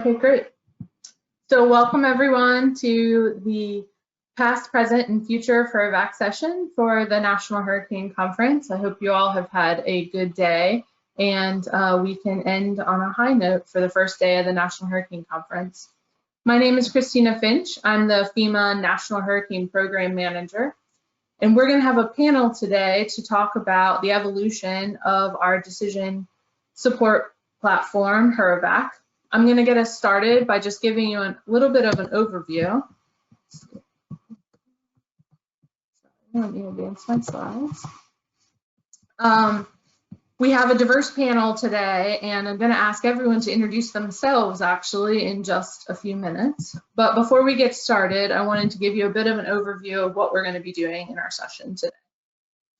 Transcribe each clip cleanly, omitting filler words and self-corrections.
Okay, great. So welcome everyone to the past, present, and future HURREVAC session for the National Hurricane Conference. I hope you all have had a good day and we can end on a high note for the first day of the National Hurricane Conference. My name is Christina Finch. I'm the FEMA National Hurricane Program Manager. And we're going to have a panel today to talk about the evolution of our decision support platform, HURREVAC. I'm going to get us started by just giving you a little bit of an overview. Let me advance my slides. We have a diverse panel today, and I'm going to ask everyone to introduce themselves actually in just a few minutes. But before we get started, I wanted to give you a bit of an overview of what we're going to be doing in our session today.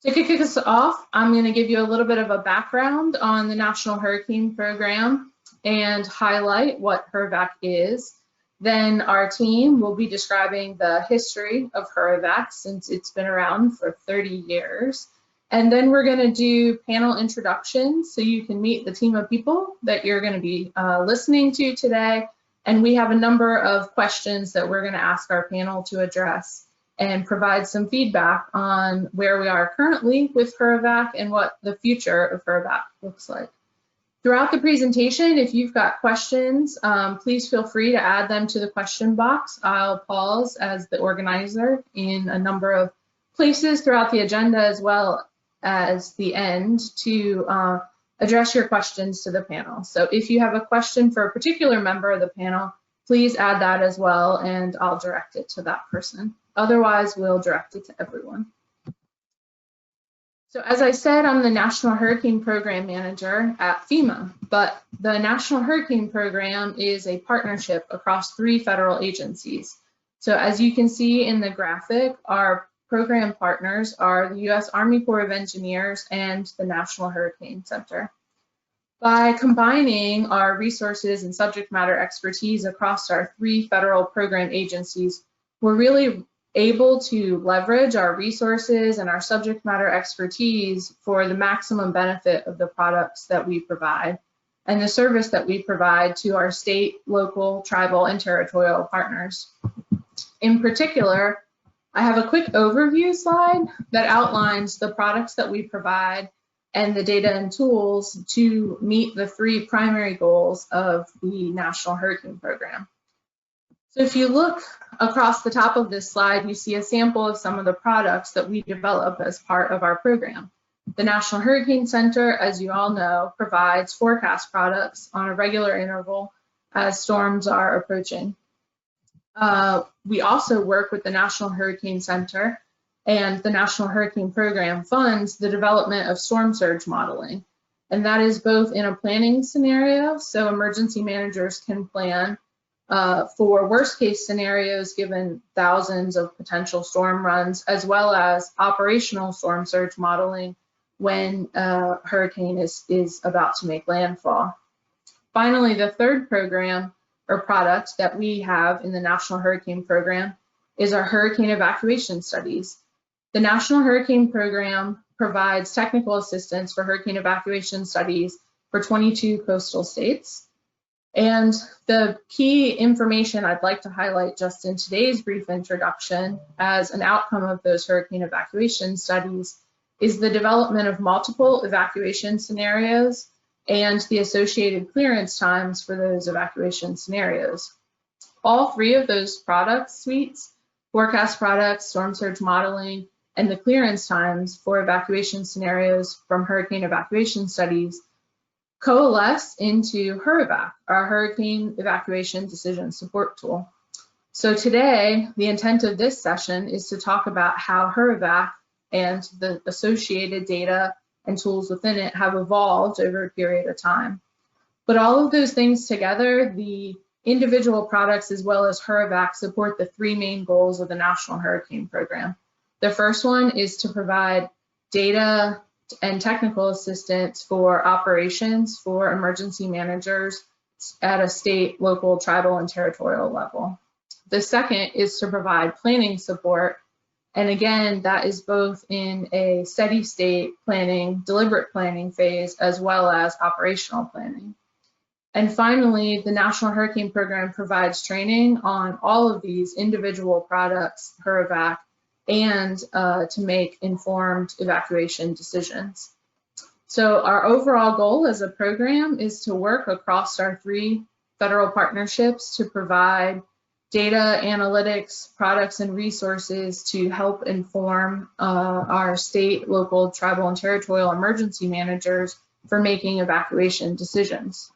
To kick us off, I'm going to give you a little bit of a background on the National Hurricane Program and highlight what HURREVAC is. Then our team will be describing the history of HURREVAC since it's been around for 30 years. And then we're going to do panel introductions so you can meet the team of people that you're going to be listening to today. And we have a number of questions that we're going to ask our panel to address and provide some feedback on where we are currently with HURREVAC and what the future of HURREVAC looks like. Throughout the presentation, if you've got questions, please feel free to add them to the question box. I'll pause as the organizer in a number of places throughout the agenda as well as the end to address your questions to the panel. So if you have a question for a particular member of the panel, please add that as well and I'll direct it to that person. Otherwise, we'll direct it to everyone. So as I said, I'm the National Hurricane Program Manager at FEMA, but the National Hurricane Program is a partnership across 3 federal agencies. So as you can see in the graphic, our program partners are the U.S. Army Corps of Engineers and the National Hurricane Center. By combining our resources and subject matter expertise across our 3 federal program agencies, we're really able to leverage our resources and our subject matter expertise for the maximum benefit of the products that we provide and the service that we provide to our state, local, tribal, and territorial partners. In particular, I have a quick overview slide that outlines the products that we provide and the data and tools to meet the 3 primary goals of the National Hurricane Program. So if you look across the top of this slide, you see a sample of some of the products that we develop as part of our program. The National Hurricane Center, as you all know, provides forecast products on a regular interval as storms are approaching. We also work with the National Hurricane Center, and the National Hurricane Program funds the development of storm surge modeling. And that is both in a planning scenario, so emergency managers can plan for worst case scenarios given thousands of potential storm runs, as well as operational storm surge modeling when a hurricane is about to make landfall. Finally, the third program or product that we have in the National Hurricane Program is our Hurricane Evacuation Studies. The National Hurricane Program provides technical assistance for hurricane evacuation studies for 22 coastal states. And the key information I'd like to highlight just in today's brief introduction as an outcome of those hurricane evacuation studies is the development of multiple evacuation scenarios and the associated clearance times for those evacuation scenarios. All 3 of those product suites, forecast products, storm surge modeling, and the clearance times for evacuation scenarios from hurricane evacuation studies coalesce into HURREVAC, our Hurricane Evacuation Decision Support Tool. So today, the intent of this session is to talk about how HURREVAC and the associated data and tools within it have evolved over a period of time. But all of those things together, the individual products as well as HURREVAC support the 3 main goals of the National Hurricane Program. The first one is to provide data and technical assistance for operations for emergency managers at a state, local, tribal, and territorial level. The second is to provide planning support. And again, that is both in a steady state planning, deliberate planning phase, as well as operational planning. And finally, the National Hurricane Program provides training on all of these individual products, HURREVAC, and to make informed evacuation decisions. So our overall goal as a program is to work across our 3 federal partnerships to provide data, analytics, products, and resources to help inform our state, local, tribal, and territorial emergency managers for making evacuation decisions.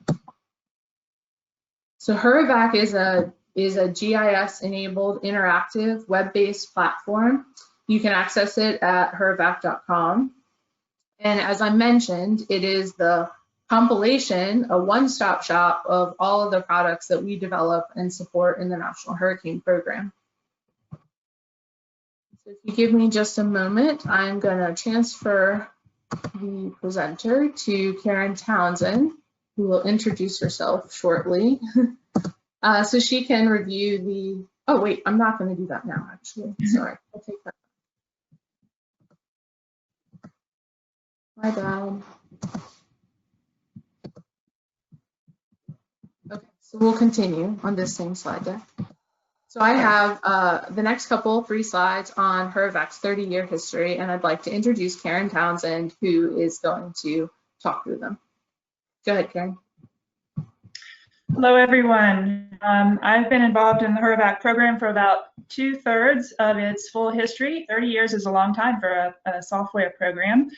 So HURREVAC is a GIS-enabled interactive web-based platform. You can access it at hurrevac.com. And as I mentioned, it is the compilation, a one-stop shop of all of the products that we develop and support in the National Hurricane Program. So if you give me just a moment, I'm going to transfer the presenter to Karen Townsend, who will introduce herself shortly. So she can review the, oh wait, I'm not going to do that now, actually. Sorry, I'll take that. My bad. Okay, so we'll continue on this same slide deck. So I have the next 3 slides on HURREVAC's 30-year history, and I'd like to introduce Karen Townsend, who is going to talk through them. Go ahead, Karen. Hello, everyone. I've been involved in the HURREVAC program for about 2/3 of its full history. 30 years is a long time for a software program.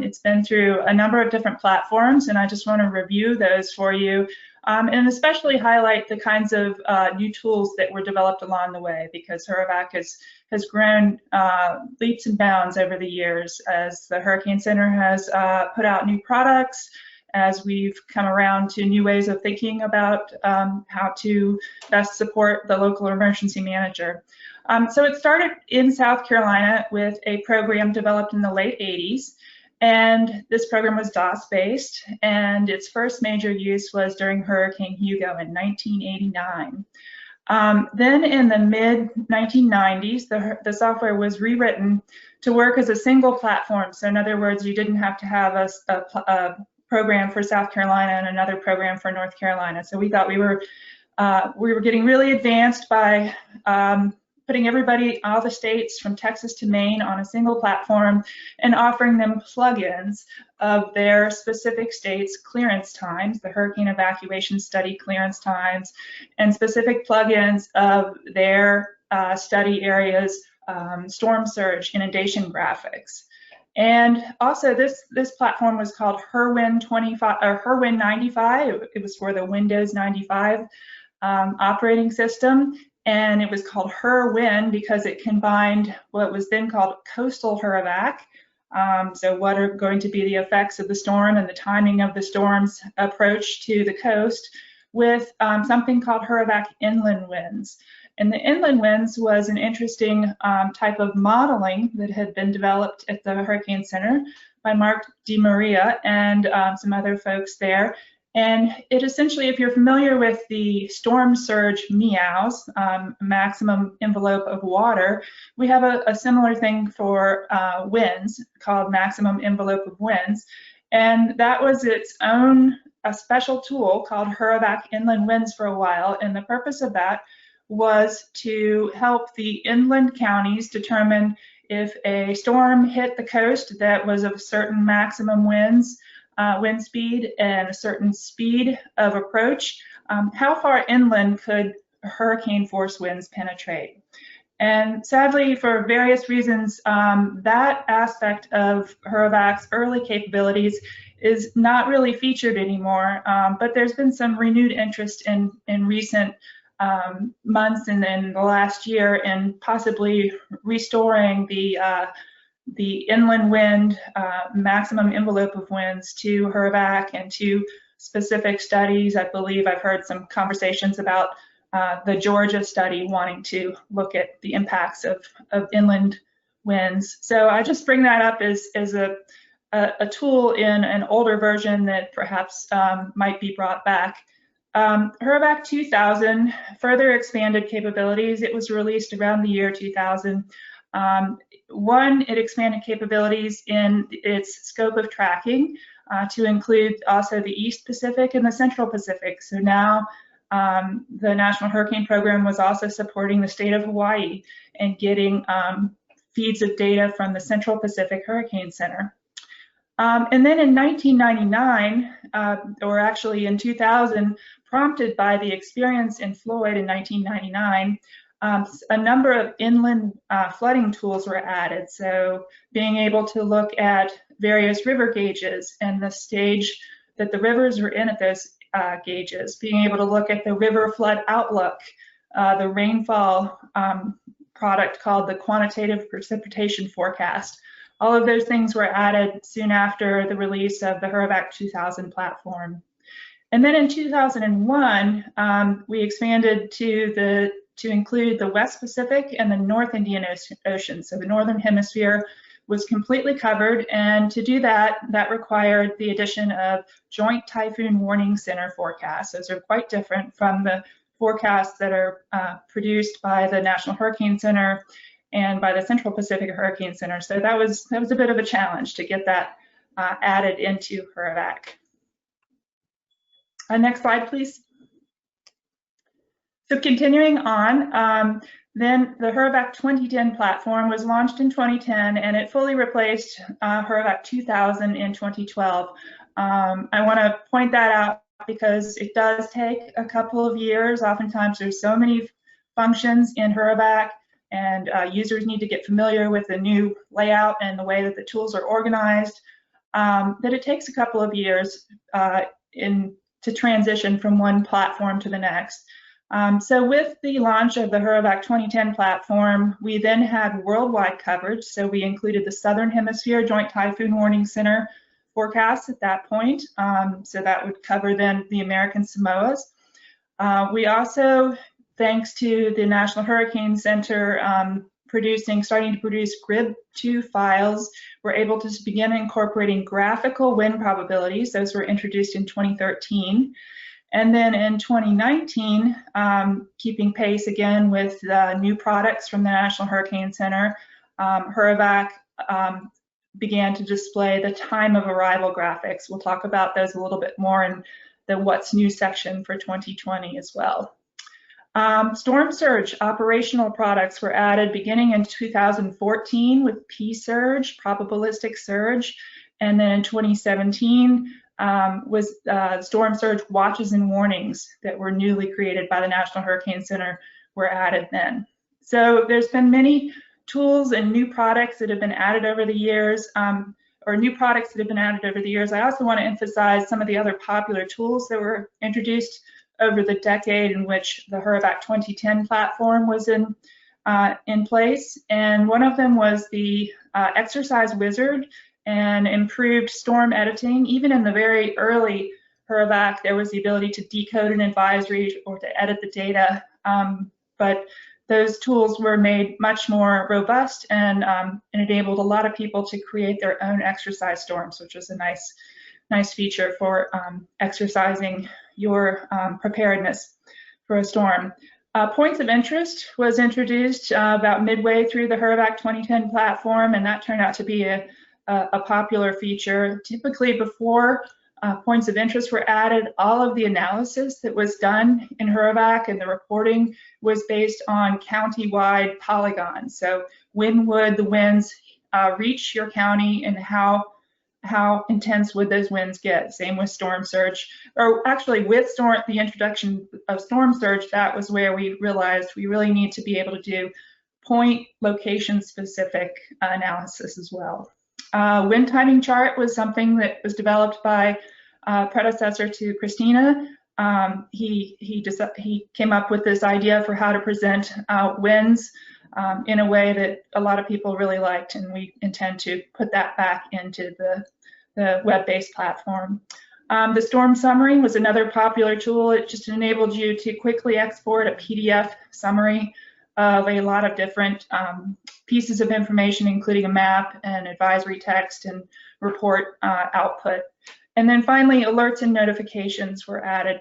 It's been through a number of different platforms, and I just want to review those for you, and especially highlight the kinds of new tools that were developed along the way, because HURREVAC has grown leaps and bounds over the years as the Hurricane Center has put out new products, as we've come around to new ways of thinking about how to best support the local emergency manager. So it started in South Carolina with a program developed in the late 80s. And this program was DOS-based, and its first major use was during Hurricane Hugo in 1989. Then in the mid-1990s, the software was rewritten to work as a single platform. So in other words, you didn't have to have a program for South Carolina and another program for North Carolina. So we thought we were getting really advanced by putting everybody, all the states from Texas to Maine, on a single platform and offering them plugins of their specific states' clearance times, the Hurricane Evacuation Study clearance times, and specific plugins of their study areas, storm surge, inundation graphics. And also this platform was called HurWin 95. It was for the Windows 95 operating system. And it was called HurWin because it combined what was then called coastal HURREVAC. So what are going to be the effects of the storm and the timing of the storm's approach to the coast with something called HURREVAC inland winds. And the inland winds was an interesting type of modeling that had been developed at the Hurricane Center by Mark DeMaria and some other folks there. And it essentially, if you're familiar with the storm surge MEOWs, maximum envelope of water, we have a similar thing for winds called maximum envelope of winds. And that was its own a special tool called HURREVAC inland winds for a while. And the purpose of that was to help the inland counties determine if a storm hit the coast that was of certain maximum winds, wind speed, and a certain speed of approach, how far inland could hurricane force winds penetrate. And sadly, for various reasons, that aspect of HURREVAC's early capabilities is not really featured anymore, but there's been some renewed interest in recent months and in the last year in possibly restoring the inland wind maximum envelope of winds to HURREVAC and to specific studies. I believe I've heard some conversations about the Georgia study wanting to look at the impacts of inland winds. So I just bring that up as a tool in an older version that perhaps might be brought back. HURREVAC 2000 further expanded capabilities. It was released around the year 2000. One, it expanded capabilities in its scope of tracking. to include also the East Pacific and the Central Pacific. So now the National Hurricane Program was also supporting the state of Hawaii and getting feeds of data from the Central Pacific Hurricane Center. And then in 1999, or actually in 2000, prompted by the experience in Floyd in 1999, a number of inland flooding tools were added. So being able to look at various river gauges and the stage that the rivers were in at those gauges, being able to look at the river flood outlook, the rainfall product called the quantitative precipitation forecast. All of those things were added soon after the release of the HURREVAC 2000 platform. And then in 2001, we expanded to include the West Pacific and the North Indian Ocean. So the Northern Hemisphere was completely covered, and to do that, that required the addition of Joint Typhoon Warning Center forecasts. Those are quite different from the forecasts that are produced by the National Hurricane Center and by the Central Pacific Hurricane Center. So that was a bit of a challenge to get that added into HURREVAC. Next slide, please. So continuing on, then the HURREVAC 2010 platform was launched in 2010, and it fully replaced HURREVAC 2000 in 2012. I want to point that out because it does take a couple of years. Oftentimes there's so many functions in HURREVAC, and users need to get familiar with the new layout and the way that the tools are organized, that it takes a couple of years to transition from one platform to the next. So with the launch of the HURREVAC 2010 platform, we then had worldwide coverage. So we included the Southern Hemisphere Joint Typhoon Warning Center forecast at that point. So that would cover then the American Samoas. We also, thanks to the National Hurricane Center starting to produce GRIB2 files, we're able to begin incorporating graphical wind probabilities. Those were introduced in 2013. And then in 2019, keeping pace again with new products from the National Hurricane Center, HURREVAC began to display the time of arrival graphics. We'll talk about those a little bit more in the What's New section for 2020 as well. Storm surge operational products were added beginning in 2014 with P-surge, probabilistic surge, and then in 2017 was storm surge watches and warnings that were newly created by the National Hurricane Center were added then. So there's been many tools and new products that have been added over the years, I also want to emphasize some of the other popular tools that were introduced over the decade in which the HURREVAC 2010 platform was in place. And one of them was the exercise wizard and improved storm editing. Even in the very early HURREVAC, there was the ability to decode an advisory or to edit the data, but those tools were made much more robust and enabled a lot of people to create their own exercise storms, which was a nice feature for exercising your preparedness for a storm. Points of interest was introduced about midway through the HURREVAC 2010 platform, and that turned out to be a popular feature. Typically before points of interest were added, all of the analysis that was done in HURREVAC and the reporting was based on county-wide polygons. So when would the winds reach your county, and how intense would those winds get? Same with storm surge, or actually with the introduction of storm surge, that was where we realized we really need to be able to do point location specific analysis as well. Wind timing chart was something that was developed by predecessor to Christina. He came up with this idea for how to present winds in a way that a lot of people really liked, and we intend to put that back into the web-based platform. The storm summary was another popular tool. It just enabled you to quickly export a PDF summary of a lot of different pieces of information, including a map and advisory text and report output. And then finally, alerts and notifications were added.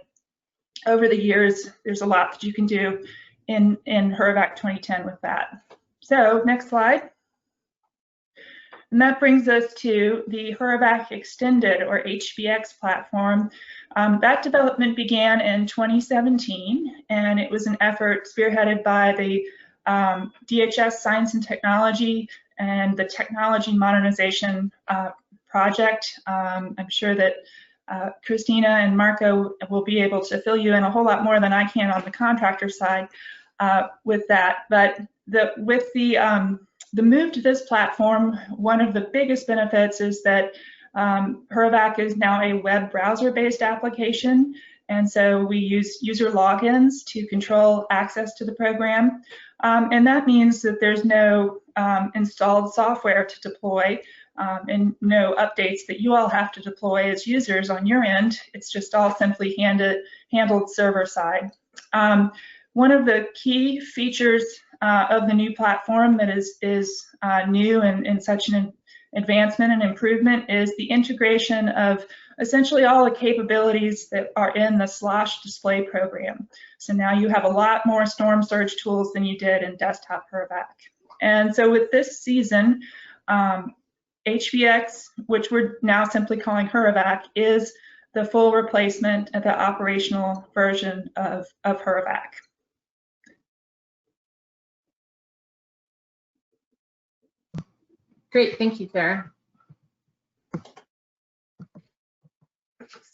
Over the years, there's a lot that you can do in HURREVAC 2010 with that. So next slide. And that brings us to the HURREVAC Extended, or HBX platform. That development began in 2017, and it was an effort spearheaded by the DHS Science and Technology and the Technology Modernization Project. I'm sure that Christina and Marco will be able to fill you in a whole lot more than I can on the contractor side with that. But with the move to this platform, one of the biggest benefits is that HURREVAC is now a web browser-based application, and so we use user logins to control access to the program. And that means that there's no installed software to deploy and no updates that you all have to deploy as users on your end. It's just all simply handled server side. One of the key features of the new platform that is new and such an advancement and improvement is the integration of essentially all the capabilities that are in the SWASH Display program. So now you have a lot more storm surge tools than you did in desktop HURREVAC. And so with this season, HBX, which we're now simply calling HURREVAC, is the full replacement of the operational version of HURREVAC. Great, thank you, Karen.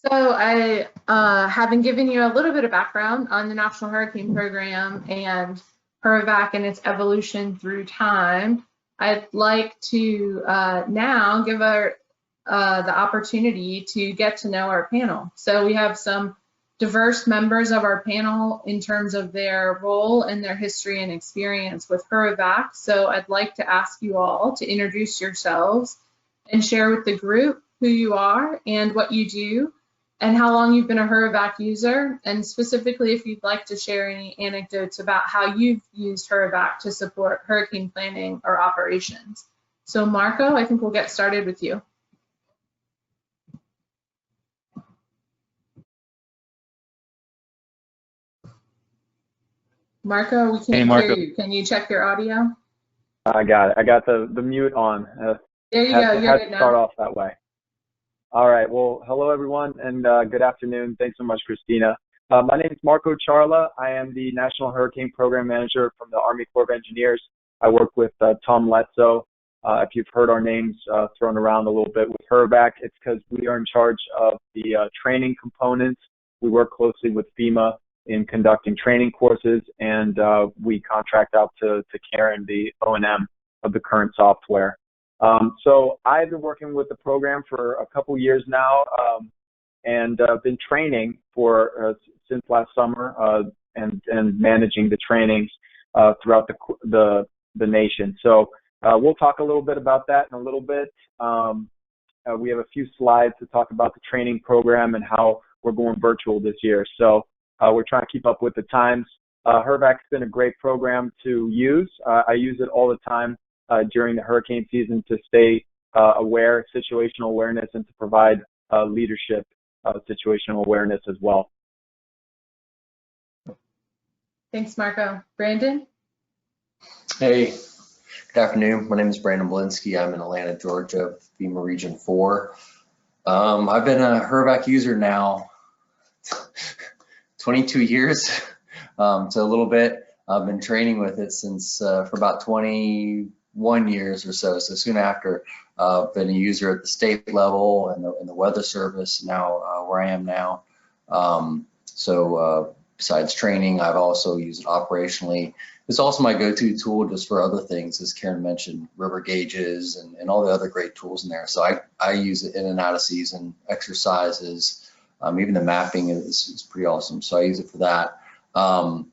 So I, having given you a little bit of background on the National Hurricane Program and HURREVAC and its evolution through time, I'd like to now give the opportunity to get to know our panel. So we have some diverse members of our panel in terms of their role and their history and experience with HURREVAC. So I'd like to ask you all to introduce yourselves and share with the group who you are and what you do and how long you've been a HURREVAC user, and specifically if you'd like to share any anecdotes about how you've used HURREVAC to support hurricane planning or operations. So Marco, I think we'll get started with you. Marco, we can't hear you. Can you check your audio? I got it. I got the mute on. There you go. You're good now. Start off that way. All right. Well, hello everyone, and good afternoon. Thanks so much, Christina. My name is Marco Charla. I am the National Hurricane Program Manager from the Army Corps of Engineers. I work with Tom Letzo. If you've heard our names thrown around a little bit with HURREVAC, it's because we are in charge of the training components. We work closely with FEMA in conducting training courses, and we contract out to Karen the O&M of the current software. So I've been working with the program for a couple years now, and been training for since last summer, and managing the trainings throughout the nation. So we'll talk a little bit about that in a little bit. We have a few slides to talk about the training program and how we're going virtual this year. So we're trying to keep up with the times. HURREVAC's been a great program to use. I use it all the time during the hurricane season to stay aware, situational awareness, and to provide leadership situational awareness as well. Thanks, Marco. Brandon? Hey, good afternoon. My name is Brandon Blinsky. I'm in Atlanta, Georgia, FEMA Region 4. I've been a HURREVAC user now 22 years, so a little bit. I've been training with it since for about 21 years or so. So soon after, been a user at the state level and the Weather Service. Now where I am now. Besides training, I've also used it operationally. It's also my go-to tool just for other things, as Karen mentioned, river gauges and all the other great tools in there. So I use it in and out of season, exercises. Even the mapping is pretty awesome, so I use it for that. I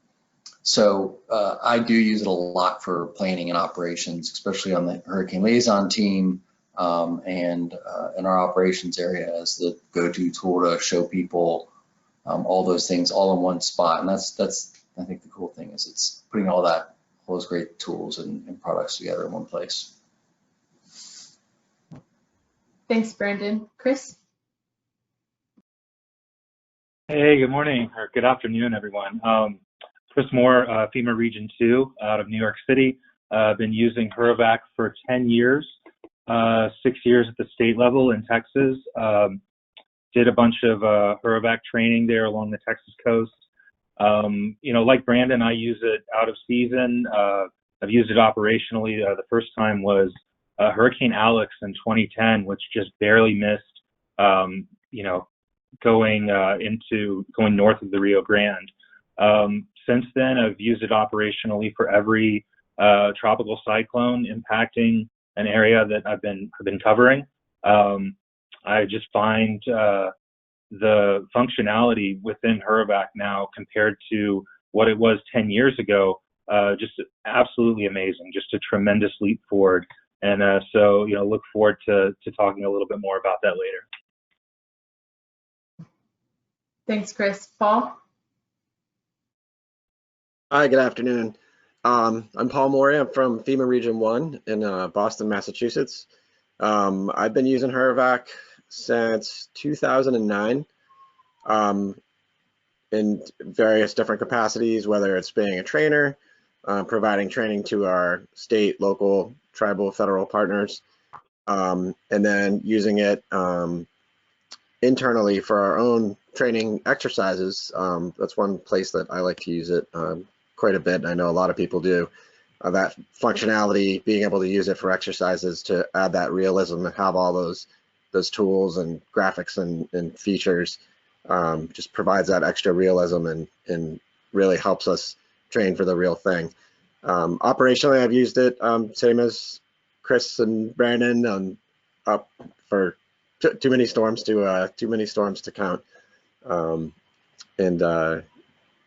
do use it a lot for planning and operations, especially on the Hurricane Liaison team and in our operations area as the go-to tool to show people all those things all in one spot. And that's I think the cool thing is it's putting all those great tools and products together in one place. Thanks, Brandon. Chris? Hey, good morning or good afternoon, everyone. Chris Moore, FEMA Region 2 out of New York City. I've been using HURREVAC for 10 years. 6 years at the state level in Texas. Did a bunch of HURREVAC training there along the Texas coast. You know, like Brandon, I use it out of season. I've used it operationally. The first time was Hurricane Alex in 2010, which just barely missed, you know, going north of the Rio Grande. Since then, I've used it operationally for every tropical cyclone impacting an area that I've been covering. I just find the functionality within HURREVAC now compared to what it was 10 years ago, just absolutely amazing, just a tremendous leap forward. And so, you know, look forward to talking a little bit more about that later. Thanks, Chris. Paul? Hi, good afternoon. I'm Paul Morey. I'm from FEMA Region 1 in Boston, Massachusetts. I've been using HURREVAC since 2009 in various different capacities, whether it's being a trainer, providing training to our state, local, tribal, federal partners, and then using it internally for our own training exercises. That's one place that I like to use it quite a bit, and I know a lot of people do. That functionality, being able to use it for exercises to add that realism and have all those tools and graphics and features, just provides that extra realism and really helps us train for the real thing. Operationally, I've used it same as Chris and Brandon up for too many storms to count.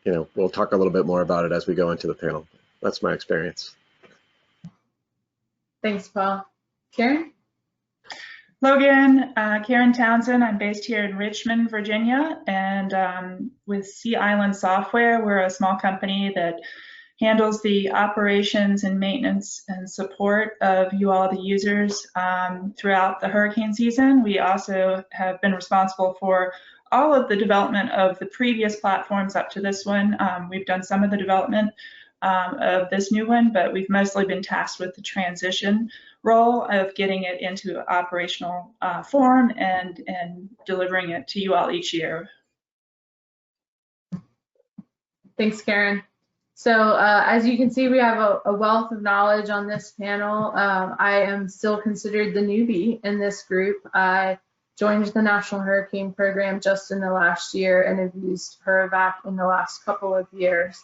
You know, we'll talk a little bit more about it as we go into the panel. That's my experience. Thanks, Paul. Karen? Logan, Karen Townsend. I'm based here in Richmond, Virginia, and with Sea Island Software, we're a small company that handles the operations and maintenance and support of you all, the users, throughout the hurricane season. We also have been responsible for all of the development of the previous platforms up to this one. We've done some of the development of this new one, but we've mostly been tasked with the transition role of getting it into operational form and delivering it to you all each year. Thanks, Karen. So as you can see, we have a wealth of knowledge on this panel. I am still considered the newbie in this group. I joined the National Hurricane Program just in the last year and have used HURREVAC in the last couple of years.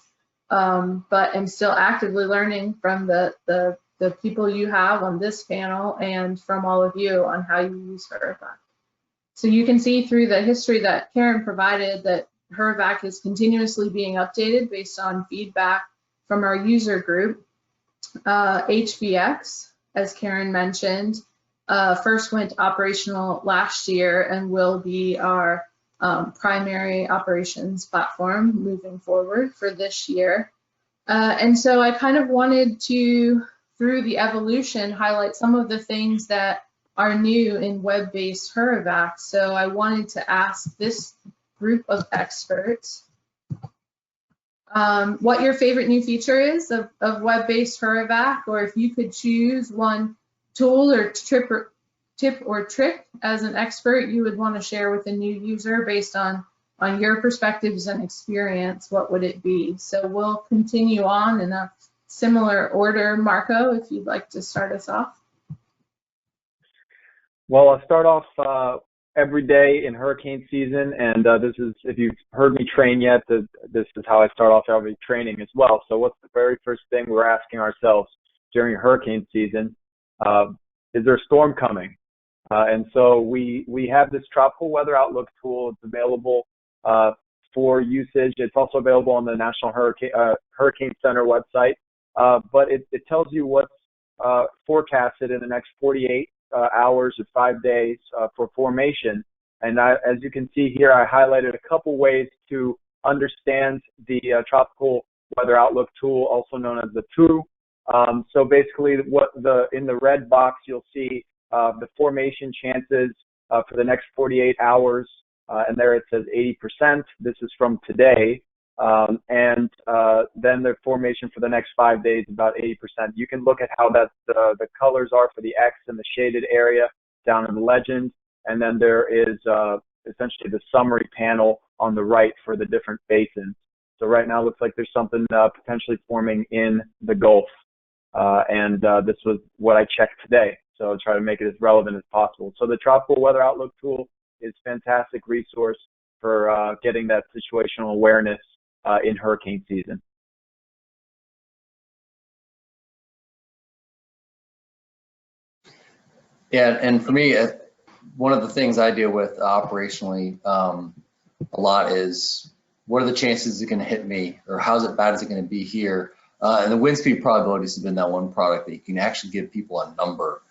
But I'm still actively learning from the people you have on this panel and from all of you on how you use HURREVAC. So you can see through the history that Karen provided that HURREVAC is continuously being updated based on feedback from our user group. HVX, as Karen mentioned, first went operational last year and will be our primary operations platform moving forward for this year. And so I kind of wanted to, through the evolution, highlight some of the things that are new in web-based HURREVAC. So I wanted to ask this group of experts what your favorite new feature is of web-based HURREVAC, or if you could choose one tool or tip or trick as an expert you would want to share with a new user based on your perspectives and experience, what would it be? So we'll continue on in a similar order. Marco, if you'd like to start us off. Well, I'll start off every day in hurricane season, and this is, if you've heard me train yet, this is how I start off every training as well. So what's the very first thing we're asking ourselves during hurricane season? Is there a storm coming? And so we have this tropical weather outlook tool. It's available for usage. It's also available on the National Hurricane Center website, but it tells you what's forecasted in the next 48 hours or 5 days for formation. And as you can see here, I highlighted a couple ways to understand the tropical weather outlook tool, also known as the TRU. So basically, in the red box, you'll see the formation chances for the next 48 hours, and there it says 80%. This is from today. Then the formation for the next 5 days, about 80%. You can look at how that the colors are for the X and the shaded area down in the legend. And then there is essentially the summary panel on the right for the different basins. So right now it looks like there's something potentially forming in the Gulf. This was what I checked today. So I'll try to make it as relevant as possible. So the Tropical Weather Outlook tool is a fantastic resource for getting that situational awareness in hurricane season. Yeah, and for me, one of the things I deal with operationally a lot is, what are the chances it's going to hit me, or how's it bad is it going to be here? And the wind speed probabilities have been that one product that you can actually give people a number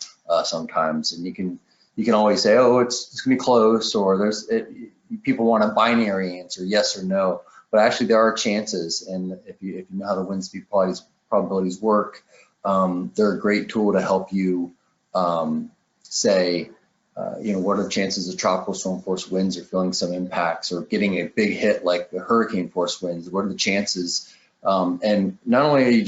sometimes, and you can always say, oh, it's going to be close, or people want a binary answer, yes or no. But actually, there are chances, and if you know how the wind speed probabilities work, they're a great tool to help you say, what are the chances of tropical storm force winds or feeling some impacts or getting a big hit like the hurricane force winds? What are the chances? And not only are you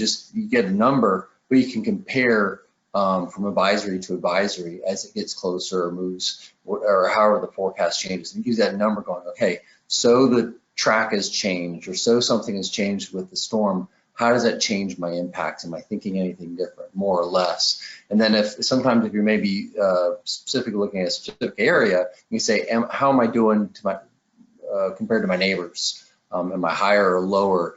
get a number, but you can compare from advisory to advisory as it gets closer or moves, or however the forecast changes. And use that number going, okay, so the track has changed, or so something has changed with the storm. How does that change my impacts? Am I thinking anything different, more or less? And then sometimes if you're maybe specifically looking at a specific area, you say, how am I doing to my compared to my neighbors? Am I higher or lower?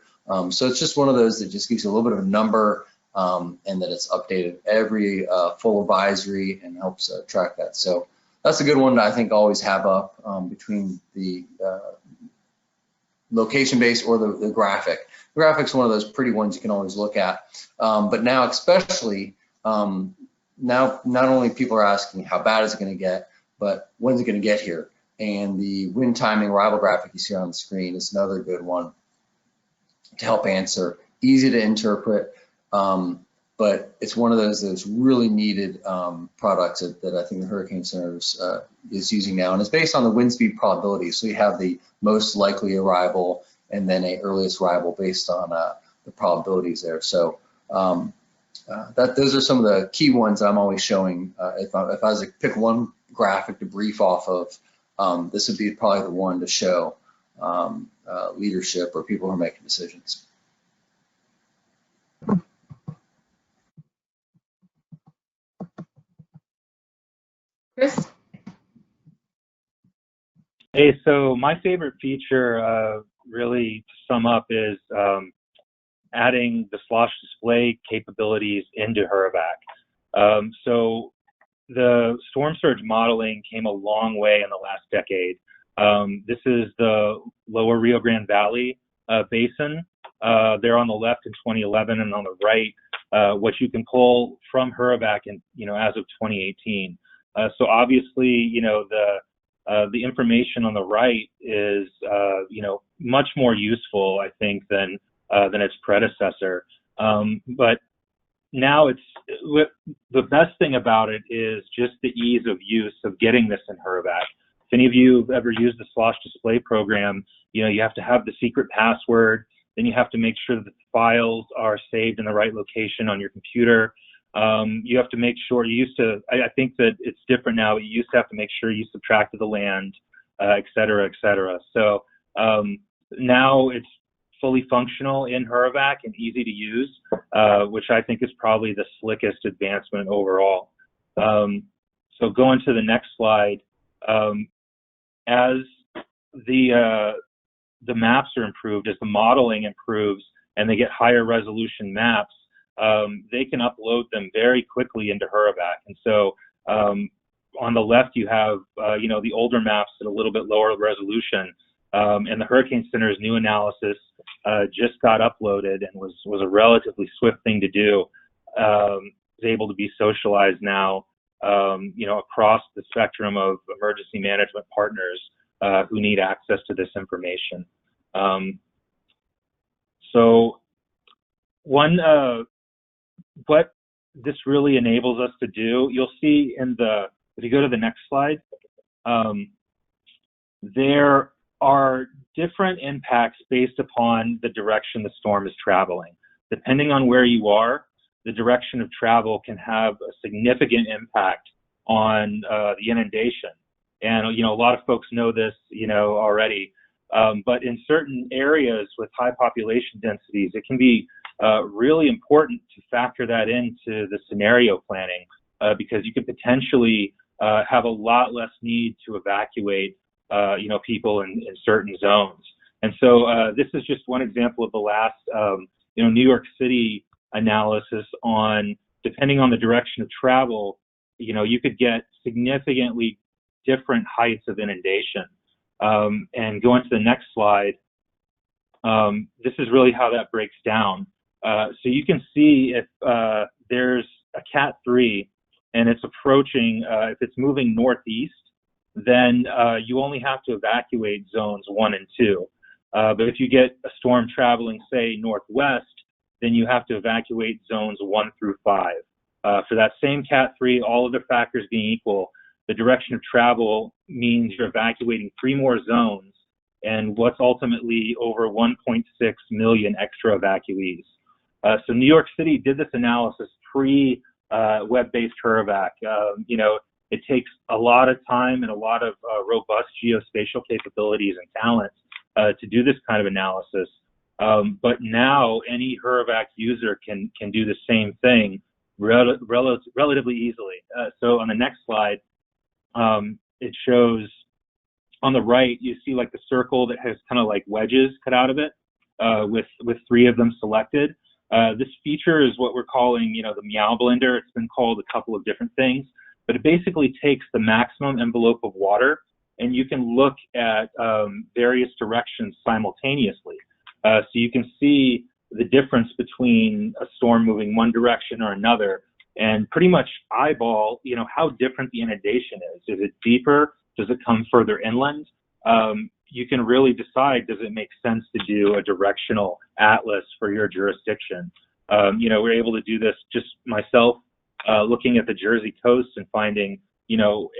So it's just one of those that just gives you a little bit of a number, and that it's updated every full advisory and helps track that. So that's a good one to, I think, always have up between the location-based or the graphic. The graphic's one of those pretty ones you can always look at. But now especially, now not only people are asking how bad is it going to get, but when's it going to get here? And the wind timing arrival graphic you see on the screen is another good one to help answer. Easy to interpret, but it's one of those that's really needed products that I think the Hurricane Center is using now, and it's based on the wind speed probability. So you have the most likely arrival and then a earliest arrival based on the probabilities there. So those are some of the key ones I'm always showing. If I was to pick one graphic to brief off of, this would be probably the one to show leadership or people who are making decisions. Chris? Hey, so my favorite feature, really to sum up, is adding the SWASH Display capabilities into HURREVAC. So the storm surge modeling came a long way in the last decade. This is the lower Rio Grande Valley basin. They're on the left in 2011, and on the right, what you can pull from HURREVAC in, as of 2018. So obviously, the information on the right is, much more useful, I think, than its predecessor. But now the best thing about it is just the ease of use of getting this in HURREVAC. If any of you have ever used the SWASH Display program, you have to have the secret password. Then you have to make sure that the files are saved in the right location on your computer. You have to make sure I think that it's different now. You used to have to make sure you subtracted the land, et cetera, et cetera. So now it's fully functional in HURREVAC and easy to use, which I think is probably the slickest advancement overall. So going to the next slide, as the maps are improved, as the modeling improves and they get higher resolution maps, they can upload them very quickly into HURREVAC. And so on the left, you have, the older maps at a little bit lower resolution. And the Hurricane Center's new analysis just got uploaded and was a relatively swift thing to do. Is able to be socialized now, across the spectrum of emergency management partners who need access to this information. So what this really enables us to do, you'll see if you go to the next slide, there are different impacts based upon the direction the storm is traveling. Depending on where you are, the direction of travel can have a significant impact on the inundation. And, a lot of folks know this, already. But in certain areas with high population densities, it can be really important to factor that into the scenario planning because you could potentially have a lot less need to evacuate, people in certain zones. And so this is just one example of the last, New York City analysis on, depending on the direction of travel, you could get significantly different heights of inundation. And going to the next slide, this is really how that breaks down. So you can see if there's a Cat 3 and it's approaching, if it's moving northeast, then you only have to evacuate zones 1 and 2. But if you get a storm traveling, say, northwest, then you have to evacuate zones 1 through 5. For that same Cat 3, all other factors being equal, the direction of travel means you're evacuating 3 more zones and what's ultimately over 1.6 million extra evacuees. So New York City did this analysis pre-web-based HURREVAC. It takes a lot of time and a lot of robust geospatial capabilities and talents to do this kind of analysis. But now any HURREVAC user can do the same thing relatively easily. So on the next slide, it shows on the right, you see like the circle that has kind of like wedges cut out of it with 3 of them selected. This feature is what we're calling, the Meow Blender. It's been called a couple of different things, but it basically takes the maximum envelope of water and you can look at various directions simultaneously. So you can see the difference between a storm moving one direction or another and pretty much eyeball, how different the inundation is. Is it deeper? Does it come further inland? You can really decide, does it make sense to do a directional atlas for your jurisdiction? We're able to do this just myself, looking at the Jersey coast and finding,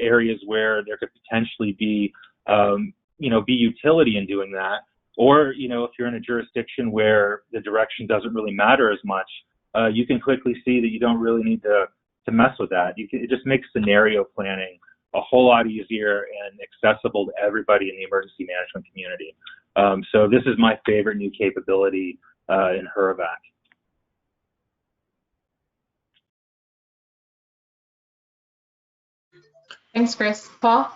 areas where there could potentially be, be utility in doing that. Or, if you're in a jurisdiction where the direction doesn't really matter as much, you can quickly see that you don't really need to mess with that. It just makes scenario planning a whole lot easier and accessible to everybody in the emergency management community. So this is my favorite new capability in HURREVAC. Thanks, Chris. Paul?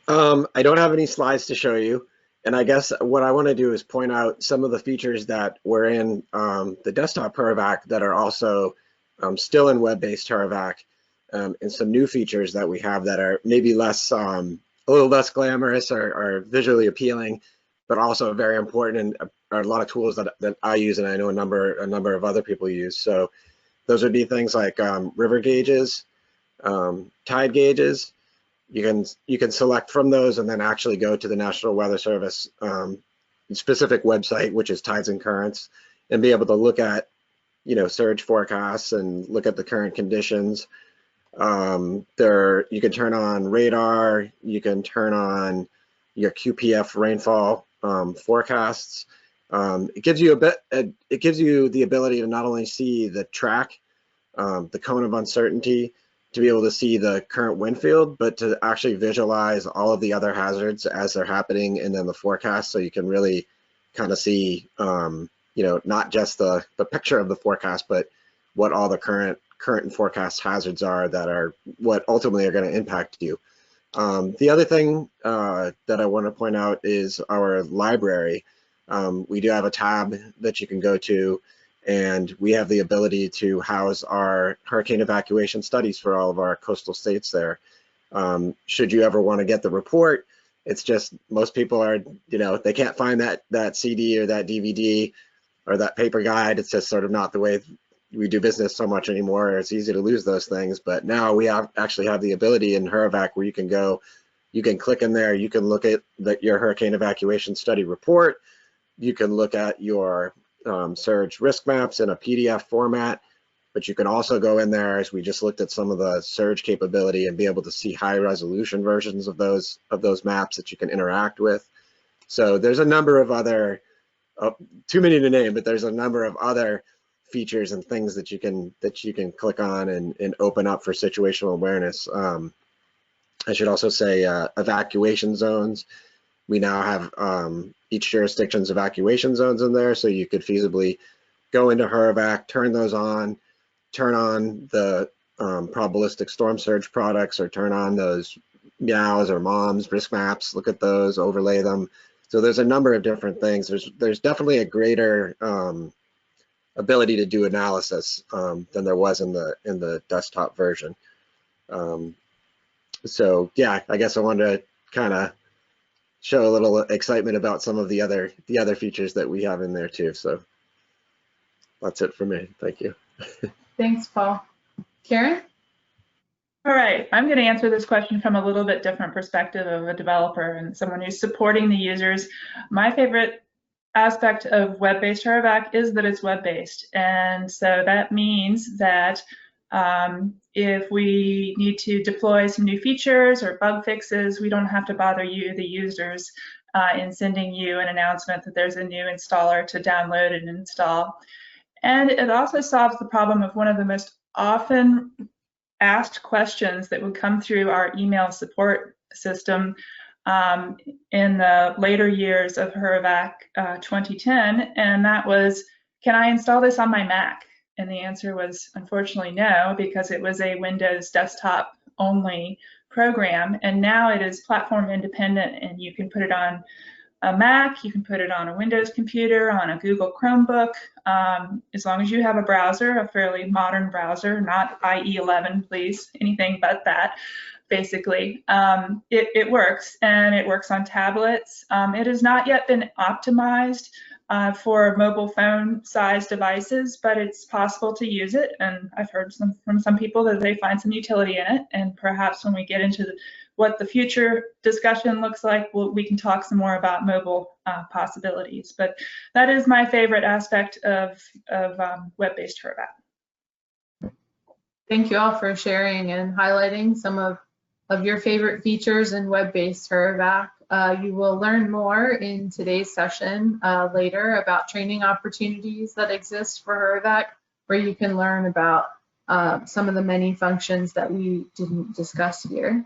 I don't have any slides to show you. And I guess what I want to do is point out some of the features that were in the desktop HURREVAC that are also still in web-based HURREVAC, and some new features that we have that are maybe less, a little less glamorous or visually appealing, but also very important and are a lot of tools that I use and I know a number of other people use. So those would be things like river gauges, tide gauges. You can select from those and then actually go to the National Weather Service specific website, which is Tides and Currents, and be able to look at, surge forecasts and look at the current conditions. You can turn on radar, you can turn on your QPF rainfall forecasts. It gives you the ability to not only see the track, the cone of uncertainty, to be able to see the current wind field, but to actually visualize all of the other hazards as they're happening and then the forecast, so you can really kind of see, not just the picture of the forecast, but what all the current and forecast hazards are that are what ultimately are going to impact you. The other thing that I want to point out is our library. We do have a tab that you can go to, and we have the ability to house our hurricane evacuation studies for all of our coastal states there. Should you ever want to get the report, it's just most people are, they can't find that CD or that DVD or that paper guide. It's just sort of not the way we do business so much anymore. It's easy to lose those things, but now we actually have the ability in HURREVAC where you can go, you can click in there, you can look at your hurricane evacuation study report, you can look at your surge risk maps in a PDF format, but you can also go in there, as we just looked at some of the surge capability, and be able to see high resolution versions of those maps that you can interact with. So there's a number of other, too many to name, but there's a number of other features and things that you can click on and open up for situational awareness. I should also say evacuation zones. We now have each jurisdiction's evacuation zones in there, so you could feasibly go into HURREVAC, turn those on, turn on the probabilistic storm surge products, or turn on those Meows or Moms risk maps, look at those, overlay them. So there's a number of different things. There's definitely a greater ability to do analysis than there was in the desktop version. So yeah, I guess I wanted to kind of show a little excitement about some of the other features that we have in there too. So that's it for me. Thank you. Thanks, Paul. Karen? All right, I'm going to answer this question from a little bit different perspective of a developer and someone who's supporting the users. My favorite aspect of web-based HURREVAC is that it's web-based. And so that means that if we need to deploy some new features or bug fixes, we don't have to bother you, the users, in sending you an announcement that there's a new installer to download and install. And it also solves the problem of one of the most often asked questions that would come through our email support system in the later years of HURREVAC 2010, and that was, can I install this on my Mac? And the answer was unfortunately no, because it was a Windows desktop only program, and now it is platform independent, and you can put it on a Mac, you can put it on a Windows computer, on a Google Chromebook, as long as you have a browser, a fairly modern browser, not IE11, please, anything but that, basically. It works, and it works on tablets. It has not yet been optimized for mobile phone size devices, but it's possible to use it, and I've heard from some people that they find some utility in it, and perhaps when we get into what the future discussion looks like, we can talk some more about mobile possibilities. But that is my favorite aspect of web-based HURREVAC. Thank you all for sharing and highlighting some of your favorite features in web-based HURREVAC. You will learn more in today's session later about training opportunities that exist for HURREVAC, where you can learn about some of the many functions that we didn't discuss here.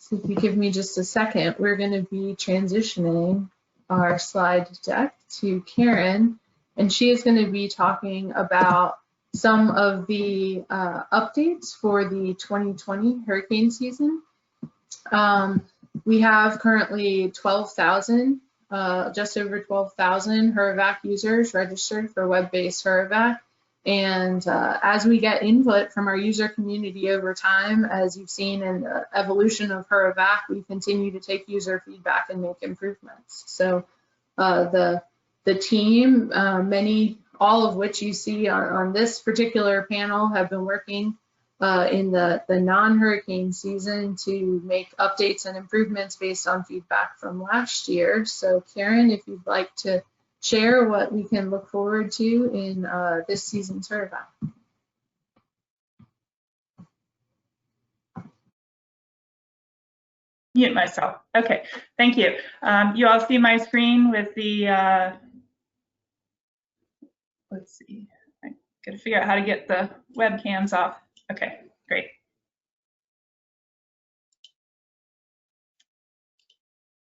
So if you give me just a second, we're going to be transitioning our slide deck to Karen, and she is going to be talking about some of the updates for the 2020 hurricane season. We have currently 12,000, just over 12,000 HURREVAC users registered for web-based HURREVAC. And as we get input from our user community over time, as you've seen in the evolution of HURREVAC, we continue to take user feedback and make improvements. So the team, all of which you see on this particular panel, have been working in the non-hurricane season to make updates and improvements based on feedback from last year. So Karen, if you'd like to share what we can look forward to in this season's HURREVAC. Mute myself. Okay, thank you. You all see my screen with the, let's see, I gotta figure out how to get the webcams off. Okay, great.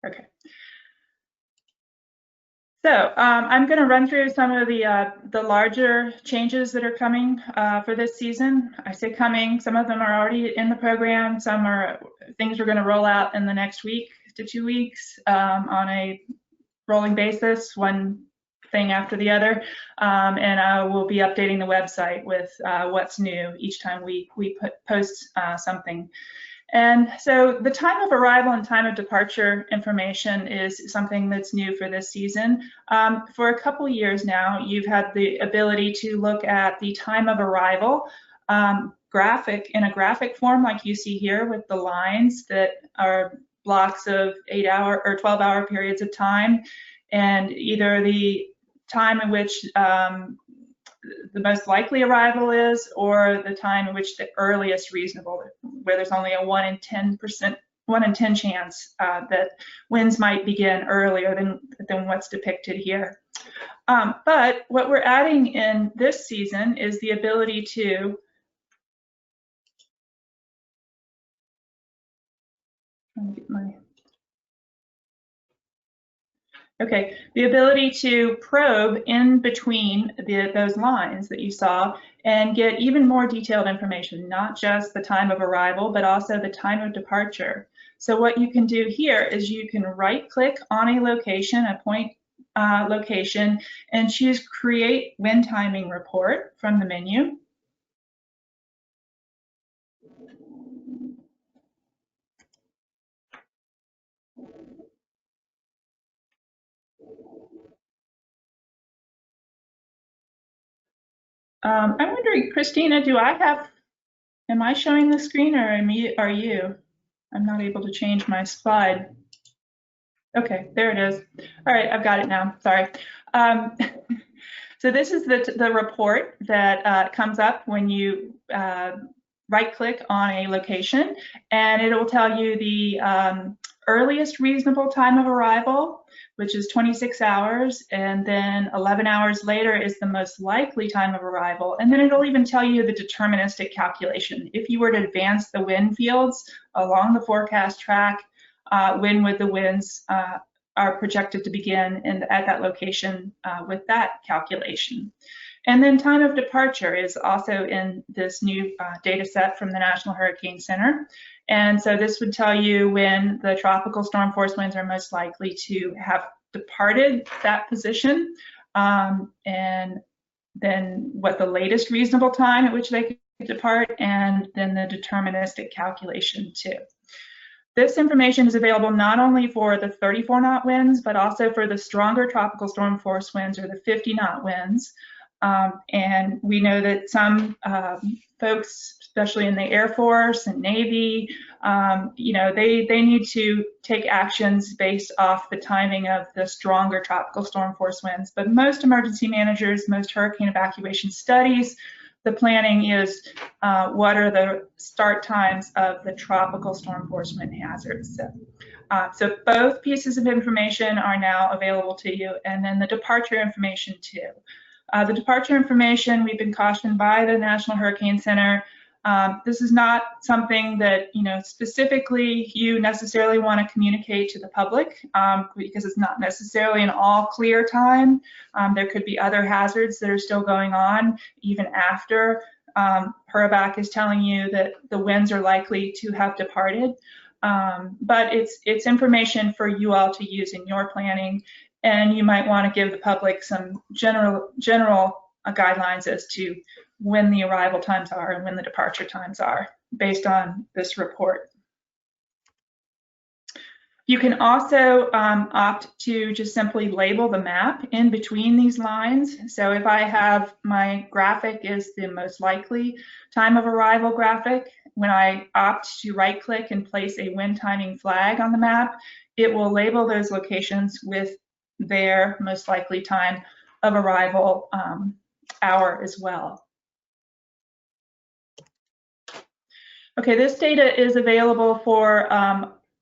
Okay. So I'm going to run through some of the larger changes that are coming for this season. I say coming, some of them are already in the program, some are things we're going to roll out in the next week to 2 weeks on a rolling basis, one thing after the other, and I will be updating the website with what's new each time we post something. And so the time of arrival and time of departure information is something that's new for this season. For a couple years now, you've had the ability to look at the time of arrival graphic in a graphic form like you see here with the lines that are blocks of 8-hour or 12-hour periods of time, and either the time in which the most likely arrival is, or the time in which the earliest reasonable, where there's only a 1 in 1 in 10 chance that winds might begin earlier than what's depicted here. But what we're adding in this season is the ability to the ability to probe in between those lines that you saw and get even more detailed information, not just the time of arrival, but also the time of departure. So what you can do here is you can right-click on a location, a point location, and choose Create Wind Timing Report from the menu. I'm wondering, Christina, am I showing the screen or are you? I'm not able to change my slide. Okay, there it is. All right, I've got it now, sorry. So this is the report that comes up when you right-click on a location, and it will tell you the earliest reasonable time of arrival, which is 26 hours, and then 11 hours later is the most likely time of arrival, and then it'll even tell you the deterministic calculation. If you were to advance the wind fields along the forecast track, when would the winds are projected to begin at that location with that calculation. And then time of departure is also in this new data set from the National Hurricane Center. And so this would tell you when the tropical storm force winds are most likely to have departed that position, and then what the latest reasonable time at which they could depart, and then the deterministic calculation too. This information is available not only for the 34-knot winds, but also for the stronger tropical storm force winds, or the 50-knot winds. And we know that some folks, especially in the Air Force and Navy, you know, they need to take actions based off the timing of the stronger tropical storm force winds. But most emergency managers, most hurricane evacuation studies, the planning is what are the start times of the tropical storm force wind hazards. So both pieces of information are now available to you, and then the departure information too. The departure information, we've been cautioned by the National Hurricane Center. This is not something that, you know, specifically you necessarily want to communicate to the public, because it's not necessarily an all clear time. There could be other hazards that are still going on even after HURREVAC is telling you that the winds are likely to have departed. But it's information for you all to use in your planning. And you might want to give the public some general guidelines as to when the arrival times are and when the departure times are based on this report. You can also opt to just simply label the map in between these lines. So if I have my graphic is the most likely time of arrival graphic, when I opt to right click and place a wind timing flag on the map, it will label those locations with their most likely time of arrival hour as well. Okay, this data is available for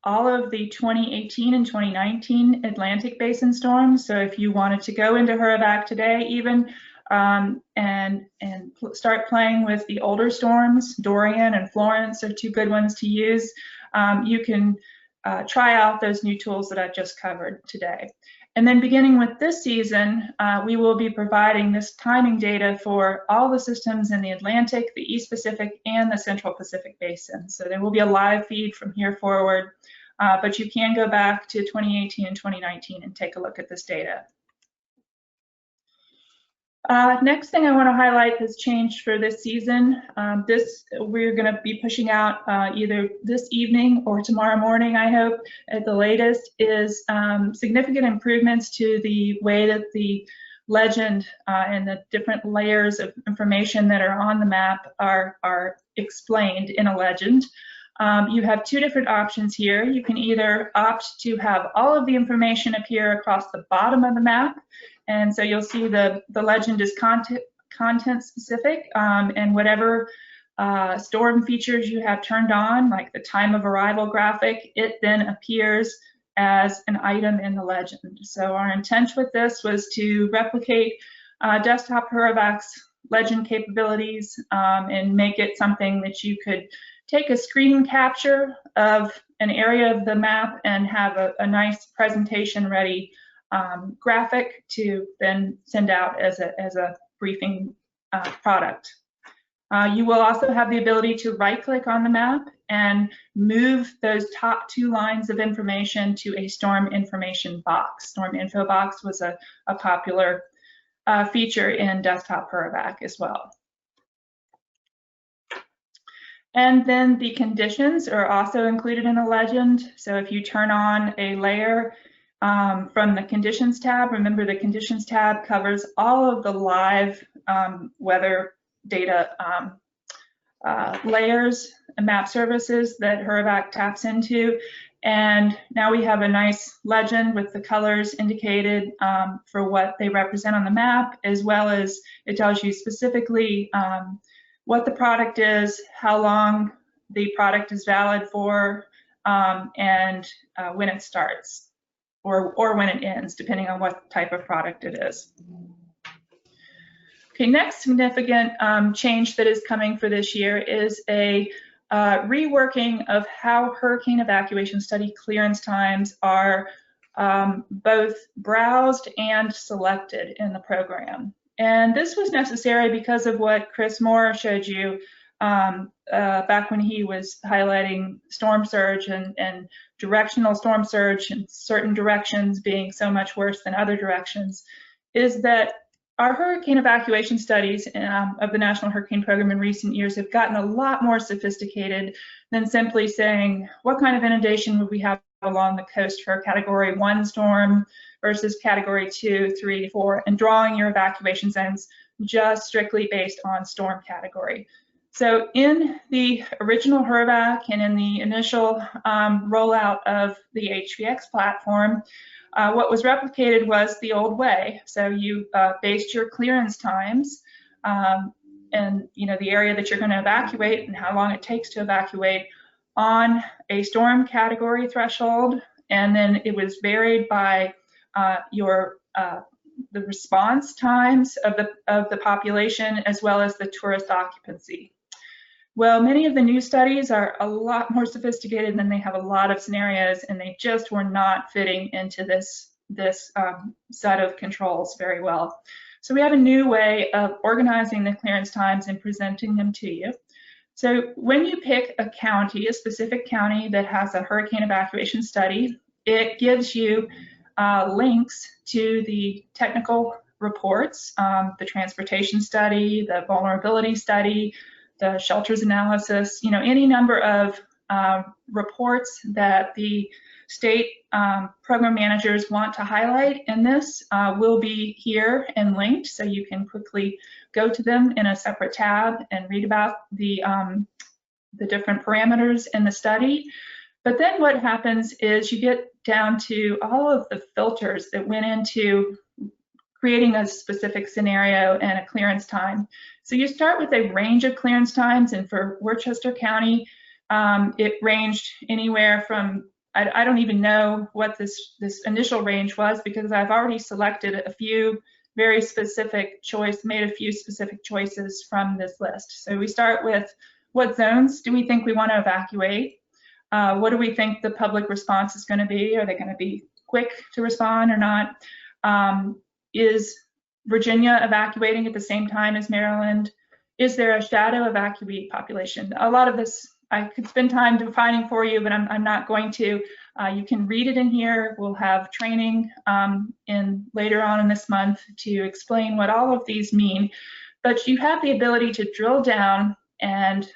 all of the 2018 and 2019 Atlantic Basin storms. So if you wanted to go into HURREVAC today even and start playing with the older storms, Dorian and Florence are two good ones to use, you can try out those new tools that I've just covered today. And then beginning with this season, we will be providing this timing data for all the systems in the Atlantic, the East Pacific, and the Central Pacific Basin. So there will be a live feed from here forward, but you can go back to 2018 and 2019 and take a look at this data. Next thing I want to highlight has changed for this season. We're going to be pushing out either this evening or tomorrow morning, I hope, at the latest, is significant improvements to the way that the legend and the different layers of information that are on the map are explained in a legend. You have two different options here. You can either opt to have all of the information appear across the bottom of the map, and so you'll see the legend is content specific, and whatever storm features you have turned on, like the time of arrival graphic, it then appears as an item in the legend. So our intent with this was to replicate desktop HURREVAC's legend capabilities and make it something that you could take a screen capture of an area of the map and have a nice presentation ready graphic to then send out as a briefing product. You will also have the ability to right-click on the map and move those top 2 lines of information to a storm information box. Storm info box was a popular feature in desktop HURREVAC as well. And then the conditions are also included in a legend. So if you turn on a layer from the conditions tab, remember the conditions tab covers all of the live weather data layers and map services that HURREVAC taps into. And now we have a nice legend with the colors indicated for what they represent on the map, as well as it tells you specifically what the product is, how long the product is valid for, and when it starts or when it ends, depending on what type of product it is. Okay, next significant change that is coming for this year is a reworking of how hurricane evacuation study clearance times are both browsed and selected in the program. And this was necessary because of what Chris Moore showed you back when he was highlighting storm surge and directional storm surge and certain directions being so much worse than other directions, is that our hurricane evacuation studies of the National Hurricane Program in recent years have gotten a lot more sophisticated than simply saying, what kind of inundation would we have along the coast for a Category 1 storm versus Category 2, 3, 4, and drawing your evacuation zones just strictly based on storm category. So in the original HURREVAC and in the initial rollout of the HVX platform, what was replicated was the old way. So you based your clearance times and the area that you're going to evacuate and how long it takes to evacuate on a storm category threshold, and then it was varied by the response times of the population as well as the tourist occupancy. Well, many of the new studies are a lot more sophisticated, and they have a lot of scenarios, and they just were not fitting into this set of controls very well. So we have a new way of organizing the clearance times and presenting them to you. So when you pick a county, a specific county that has a hurricane evacuation study, it gives you links to the technical reports, the transportation study, the vulnerability study, the shelters analysis, any number of reports that the state program managers want to highlight, and this will be here and linked, so you can quickly go to them in a separate tab and read about the different parameters in the study. But then what happens is you get down to all of the filters that went into creating a specific scenario and a clearance time. So you start with a range of clearance times, and for Worcester County, it ranged anywhere from, I don't even know what this initial range was, because I've already selected a few very specific made a few specific choices from this list. So we start with, what zones do we think we want to evacuate? What do we think the public response is going to be? Are they going to be quick to respond or not? Is Virginia evacuating at the same time as Maryland? Is there a shadow evacuee population? A lot of this I could spend time defining for you, but I'm not going to. You can read it in here. We'll have training later on in this month to explain what all of these mean. But you have the ability to drill down and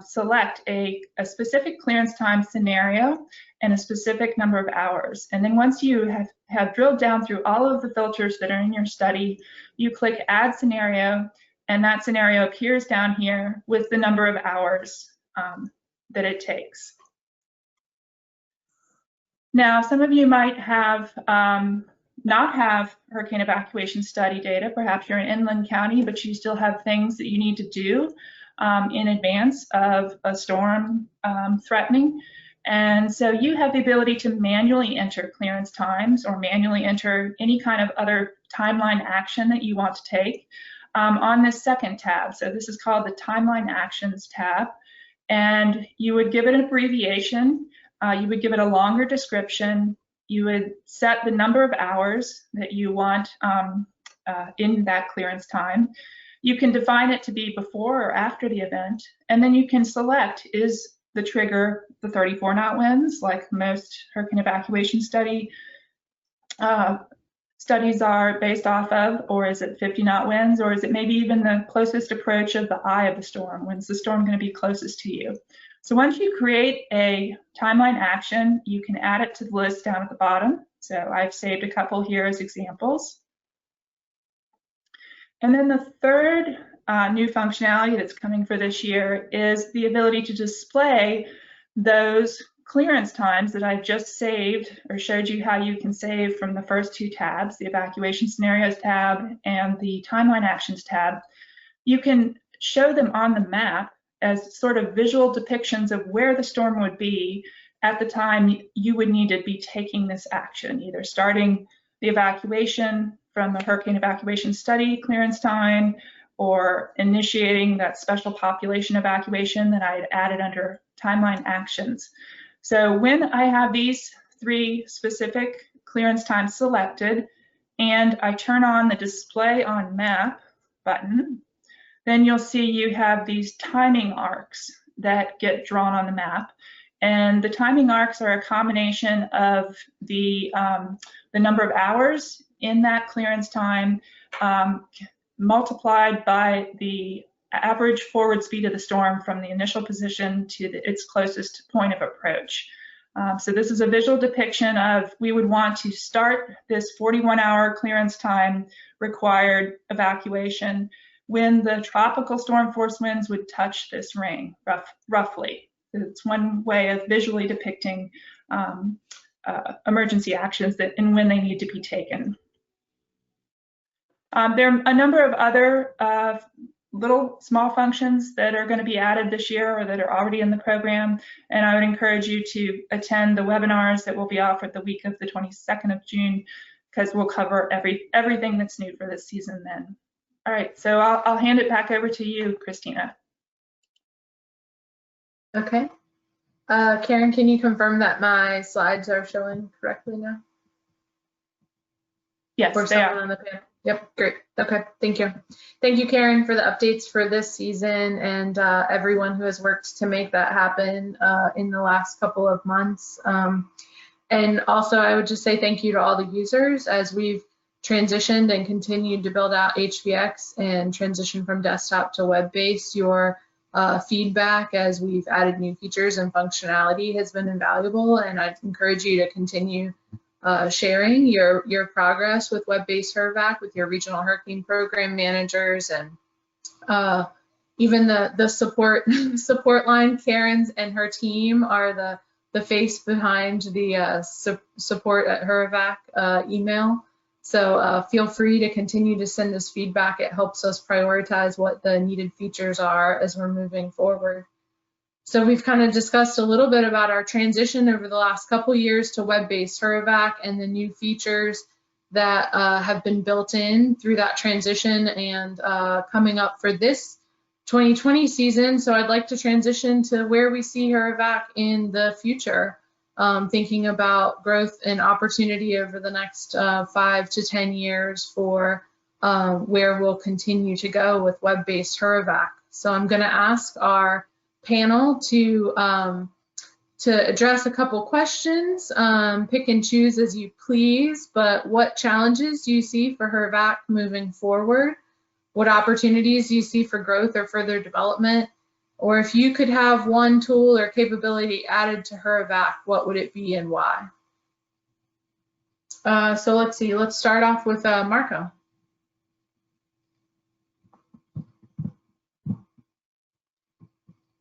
select a specific clearance time scenario and a specific number of hours. And then once you have drilled down through all of the filters that are in your study, you click Add Scenario, and that scenario appears down here with the number of hours that it takes. Now, some of you might have not have hurricane evacuation study data. Perhaps you're in inland county, but you still have things that you need to do in advance of a storm threatening. And so you have the ability to manually enter clearance times or manually enter any kind of other timeline action that you want to take on this second tab. So this is called the Timeline Actions tab. And you would give it an abbreviation, you would give it a longer description, you would set the number of hours that you want in that clearance time. You can define it to be before or after the event, and then you can select, is the trigger the 34 knot winds, like most hurricane evacuation studies are based off of, or is it 50 knot winds, or is it maybe even the closest approach of the eye of the storm? When's the storm going to be closest to you? So once you create a timeline action, you can add it to the list down at the bottom. So I've saved a couple here as examples. And then the third new functionality that's coming for this year is the ability to display those clearance times that I've just saved or showed you how you can save from the first two tabs, the evacuation scenarios tab and the timeline actions tab. You can show them on the map as sort of visual depictions of where the storm would be at the time you would need to be taking this action, either starting the evacuation from a hurricane evacuation study clearance time or initiating that special population evacuation that I had added under timeline actions. So when I have these three specific clearance times selected and I turn on the display on map button, then you'll see you have these timing arcs that get drawn on the map. And the timing arcs are a combination of the number of hours in that clearance time multiplied by the average forward speed of the storm from the initial position to its closest point of approach. So this is a visual depiction of, we would want to start this 41-hour clearance time required evacuation when the tropical storm force winds would touch this ring, roughly. It's one way of visually depicting emergency actions that and when they need to be taken. There are a number of other little small functions that are going to be added this year or that are already in the program, and I would encourage you to attend the webinars that will be offered the week of the 22nd of June, because we'll cover everything that's new for this season then. All right, so I'll hand it back over to you, Christina. Okay. Karen, can you confirm that my slides are showing correctly now? Yes, For they someone are. on the panel? Yep, great. Okay, thank you. Thank you, Karen, for the updates for this season and everyone who has worked to make that happen in the last couple of months. And also, I would just say thank you to all the users as we've transitioned and continued to build out HVX and transition from desktop to web-based. Your feedback as we've added new features and functionality has been invaluable, and I'd encourage you to continue sharing your progress with web-based HURREVAC with your regional hurricane program managers and even the support line. Karen's and her team are the face behind the support at HURREVAC email. So feel free to continue to send us feedback. It helps us prioritize what the needed features are as we're moving forward. So we've kind of discussed a little bit about our transition over the last couple years to web-based HURREVAC and the new features that have been built in through that transition and coming up for this 2020 season. So I'd like to transition to where we see HURREVAC in the future, thinking about growth and opportunity over the next 5 to 10 years for where we'll continue to go with web-based HURREVAC. So I'm going to ask our panel to address a couple questions, pick and choose as you please, but what challenges do you see for HURREVAC moving forward? What opportunities do you see for growth or further development? Or if you could have one tool or capability added to HURREVAC, what would it be and why? So let's see, let's start off with Marco.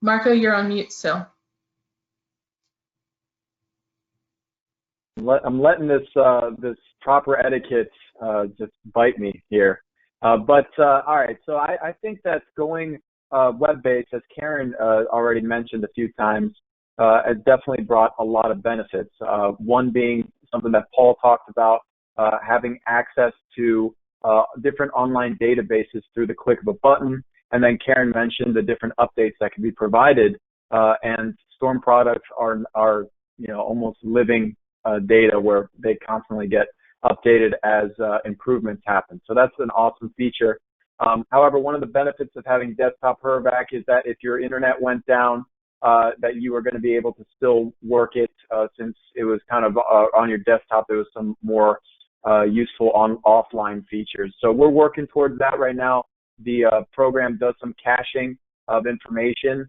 Marco, you're on mute still. I'm letting this proper etiquette just bite me here. All right, so I think that's going web-based, as Karen already mentioned a few times, has definitely brought a lot of benefits. One being something that Paul talked about, having access to different online databases through the click of a button. And then Karen mentioned the different updates that can be provided. And storm products are almost living data where they constantly get updated as improvements happen. So that's an awesome feature. However, one of the benefits of having desktop HURREVAC is that if your internet went down, that you are going to be able to still work it, since it was kind of on your desktop. There was some more useful offline features. So we're working towards that right now. The program does some caching of information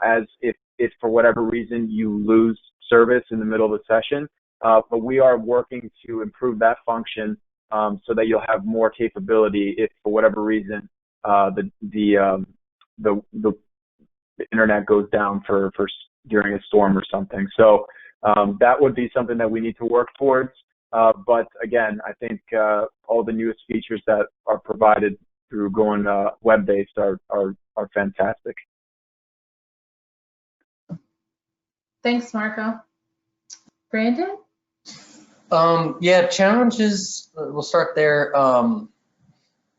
as if for whatever reason you lose service in the middle of a session. But we are working to improve that function so that you'll have more capability if for whatever reason the internet goes down for during a storm or something. So that would be something that we need to work towards. But again, I think all the newest features that are provided through going web-based are fantastic. Thanks, Marco. Brandon? Yeah, challenges, we'll start there.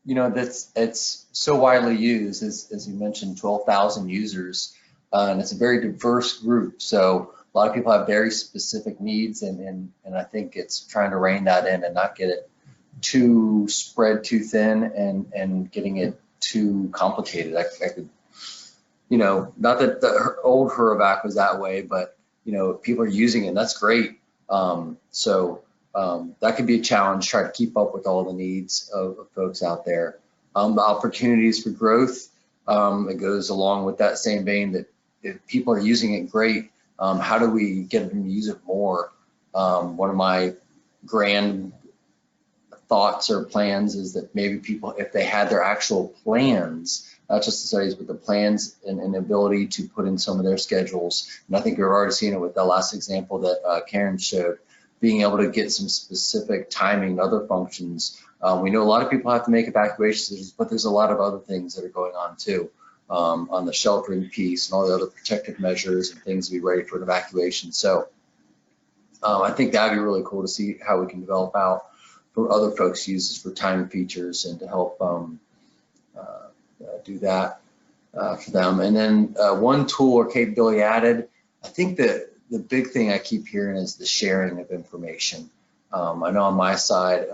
It's so widely used, as you mentioned, 12,000 users, and it's a very diverse group. So a lot of people have very specific needs, and I think it's trying to rein that in and not get it too spread too thin and getting it too complicated. I could, not that the old HURREVAC was that way, but people are using it, and that's great. So that could be a challenge, try to keep up with all the needs of folks out there. The opportunities for growth, it goes along with that same vein that if people are using it, great. How do we get them to use it more? One of my grand thoughts or plans is that maybe people, if they had their actual plans, not just the studies, but the plans and ability to put in some of their schedules. And I think we've already seen it with the last example that Karen showed, being able to get some specific timing and other functions. We know a lot of people have to make evacuation decisions, but there's a lot of other things that are going on too, on the sheltering piece and all the other protective measures and things to be ready for an evacuation. So I think that'd be really cool to see how we can develop out for other folks' uses for timing features and to help do that for them. And then one tool or capability added, I think that the big thing I keep hearing is the sharing of information. I know on my side,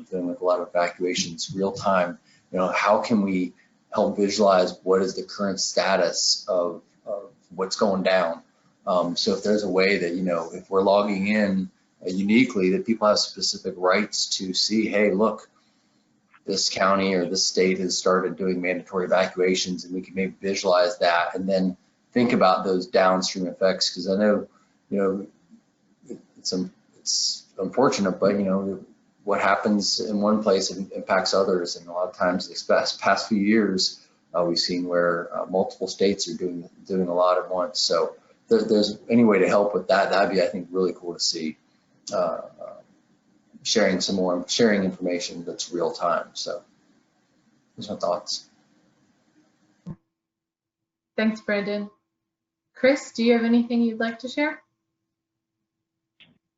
dealing with a lot of evacuations real time, how can we help visualize what is the current status of what's going down? So if there's a way that, if we're logging in uniquely, that people have specific rights to see, hey, look, this county or this state has started doing mandatory evacuations, and we can maybe visualize that and then think about those downstream effects. Because I know, it's unfortunate, but what happens in one place impacts others, and a lot of times these past few years we've seen where multiple states are doing a lot at once. So there's any way to help with that, that'd be, I think, really cool to see. Sharing information that's real time. So those are my thoughts. Thanks, Brandon. Chris, do you have anything you'd like to share?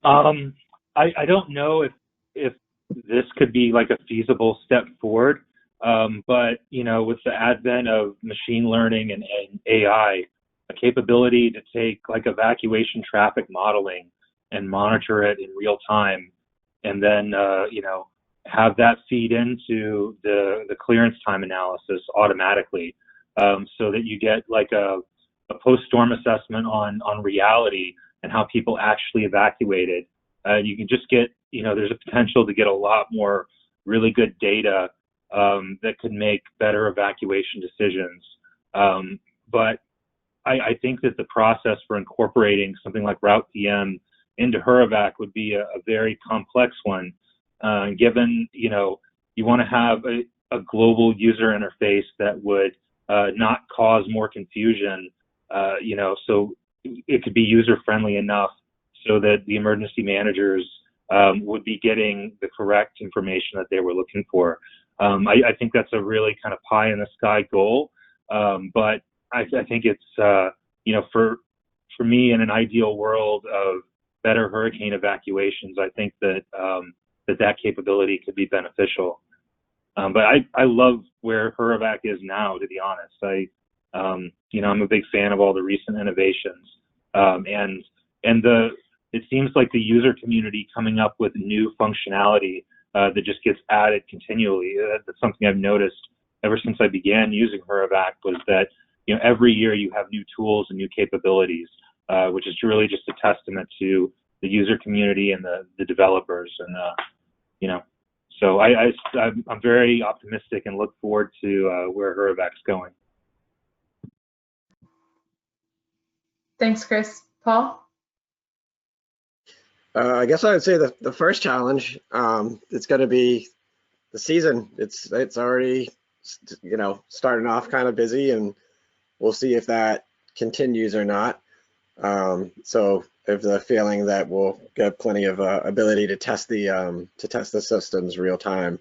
I don't know if this could be like a feasible step forward, but with the advent of machine learning and AI, a capability to take like evacuation traffic modeling and monitor it in real time, and then have that feed into the clearance time analysis automatically, so that you get like a post-storm assessment on reality and how people actually evacuated. You can just get, there's a potential to get a lot more really good data that could make better evacuation decisions. But I think that the process for incorporating something like Route PM into HURREVAC would be a very complex one, given, you want to have a global user interface that would not cause more confusion, so it could be user-friendly enough so that the emergency managers would be getting the correct information that they were looking for. I think that's a really kind of pie-in-the-sky goal, But I think it's, you know, for me, in an ideal world of better hurricane evacuations, I think that that capability could be beneficial. But I love where HURREVAC is now, to be honest. You know, I'm a big fan of all the recent innovations, and it seems like the user community coming up with new functionality that just gets added continually. That's something I've noticed ever since I began using HURREVAC, was that, you know, every year you have new tools and new capabilities, which is really just a testament to the user community and the developers. And you know, so I'm very optimistic and look forward to where HURREVAC's going. Thanks, Chris. Paul? I guess I would say the first challenge, it's going to be the season. It's already, you know, starting off kind of busy, and we'll see if that continues or not. So I have the feeling that we'll get plenty of ability to test the systems real time.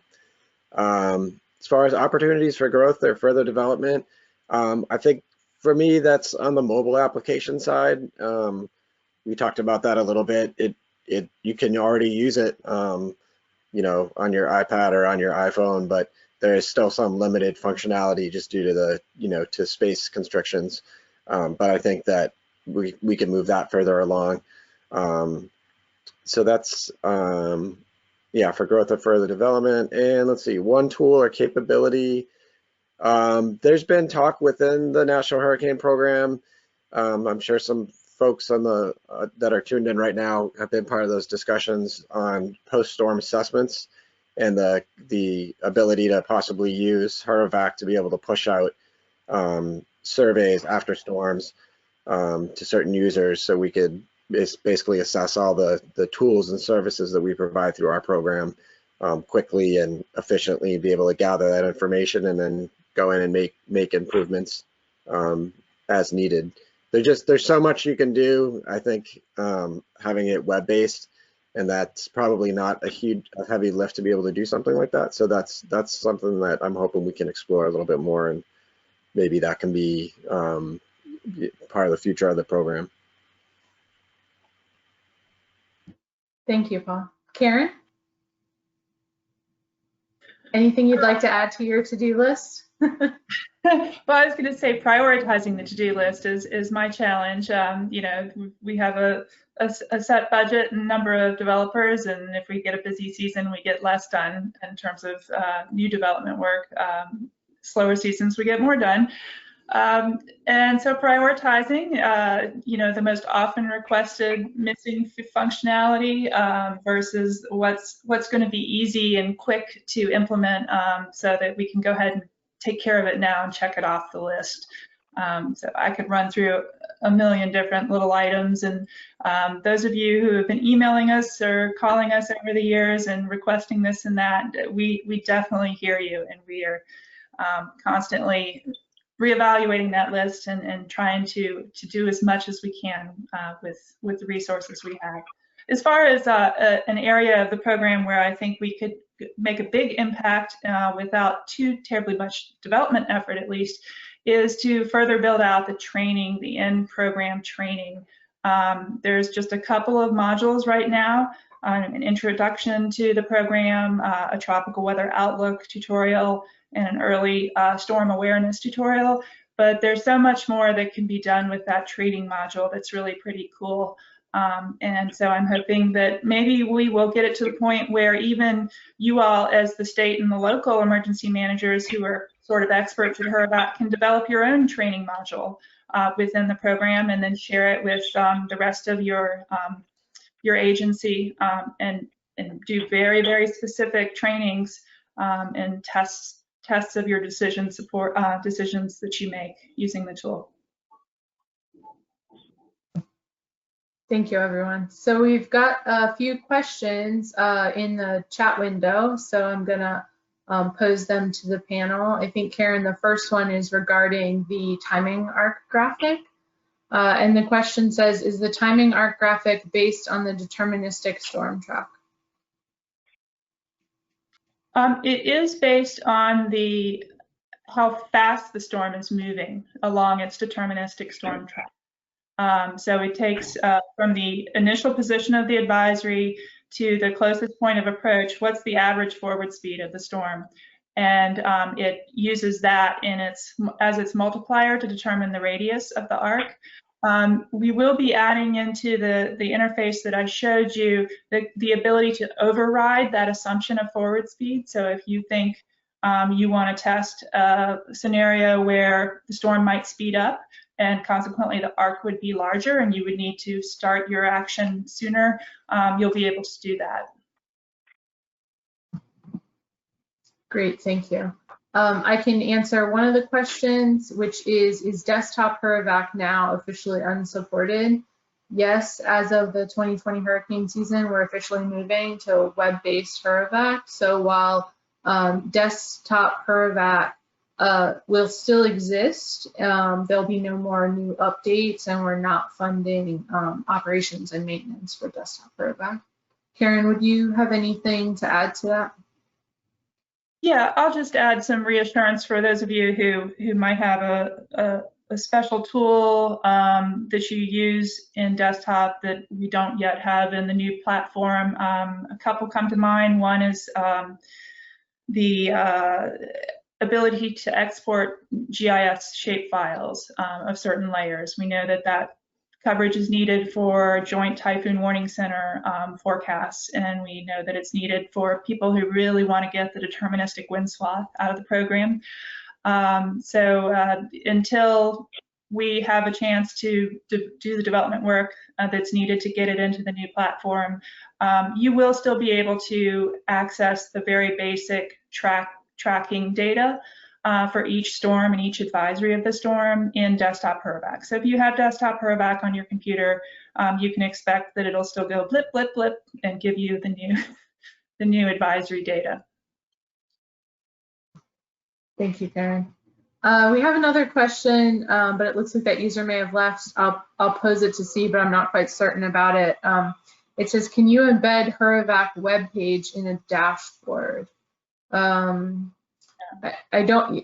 As far as opportunities for growth or further development, I think for me that's on the mobile application side. We talked about that a little bit. You can already use it, you know, on your iPad or on your iPhone, but there is still some limited functionality just due to the, you know, to space constrictions. But I think that we can move that further along. So that's, yeah, for growth or further development. And let's see, one tool or capability. There's been talk within the National Hurricane Program. I'm sure some folks on the that are tuned in right now have been part of those discussions on post-storm assessments and the ability to possibly use HURREVAC to be able to push out surveys after storms to certain users, so we could basically assess all the tools and services that we provide through our program quickly and efficiently, be able to gather that information and then go in and make improvemms as needed. There's so much you can do. I think having it web-based, and that's probably not a heavy lift to be able to do something like that. So that's something that I'm hoping we can explore a little bit more, and maybe that can be part of the future of the program. Thank you, Paul. Karen? Anything you'd like to add to your to-do list? Well, I was going to say prioritizing the to-do list is my challenge. You know, we have a set budget and number of developers, and if we get a busy season, we get less done in terms of new development work. Slower seasons, we get more done. And so prioritizing, you know, the most often requested missing functionality versus what's going to be easy and quick to implement, so that we can go ahead and take care of it now and check it off the list. So I could run through a million different little items, and those of you who have been emailing us or calling us over the years and requesting this and that, we definitely hear you, and we are constantly reevaluating that list and trying to do as much as we can with the resources we have. As far as an area of the program where I think we could make a big impact without too terribly much development effort, at least, is to further build out the training, the in-program training. There's just a couple of modules right now, an introduction to the program, a tropical weather outlook tutorial, and an early storm awareness tutorial. But there's so much more that can be done with that training module that's really pretty cool. And so I'm hoping that maybe we will get it to the point where even you all, as the state and the local emergency managers who are sort of experts at HURREVAC, can develop your own training module within the program and then share it with the rest of your agency, and do very, very specific trainings and tests of your decisions that you make using the tool. Thank you, everyone. So we've got a few questions in the chat window, so I'm gonna pose them to the panel. I think, Karen, the first one is regarding the timing arc graphic. And the question says, is the timing arc graphic based on the deterministic storm track? It is based on the how fast the storm is moving along its deterministic storm track. So it takes from the initial position of the advisory to the closest point of approach, what's the average forward speed of the storm? And it uses that as its multiplier to determine the radius of the arc. We will be adding into the interface that I showed you the ability to override that assumption of forward speed. So if you think you want to test a scenario where the storm might speed up and consequently the arc would be larger and you would need to start your action sooner, you'll be able to do that. Great, thank you. I can answer one of the questions, which is desktop HURREVAC now officially unsupported? Yes, as of the 2020 hurricane season, we're officially moving to web-based HURREVAC. So while desktop HURREVAC will still exist, there'll be no more new updates, and we're not funding operations and maintenance for desktop HURREVAC. Karen, would you have anything to add to that? Yeah, I'll just add some reassurance for those of you who might have a special tool that you use in desktop that we don't yet have in the new platform. A couple come to mind. One is the ability to export GIS shapefiles of certain layers. We know that coverage is needed for Joint Typhoon Warning Center forecasts, and we know that it's needed for people who really want to get the deterministic wind swath out of the program. So until we have a chance to do the development work that's needed to get it into the new platform, you will still be able to access the very basic tracking data for each storm and each advisory of the storm in desktop HURREVAC. So if you have desktop HURREVAC on your computer, you can expect that it'll still go blip, blip, blip and give you the new advisory data. Thank you, Karen. We have another question, but it looks like that user may have left. I'll pose it to see, but I'm not quite certain about it. It says, can you embed HURREVAC webpage in a dashboard?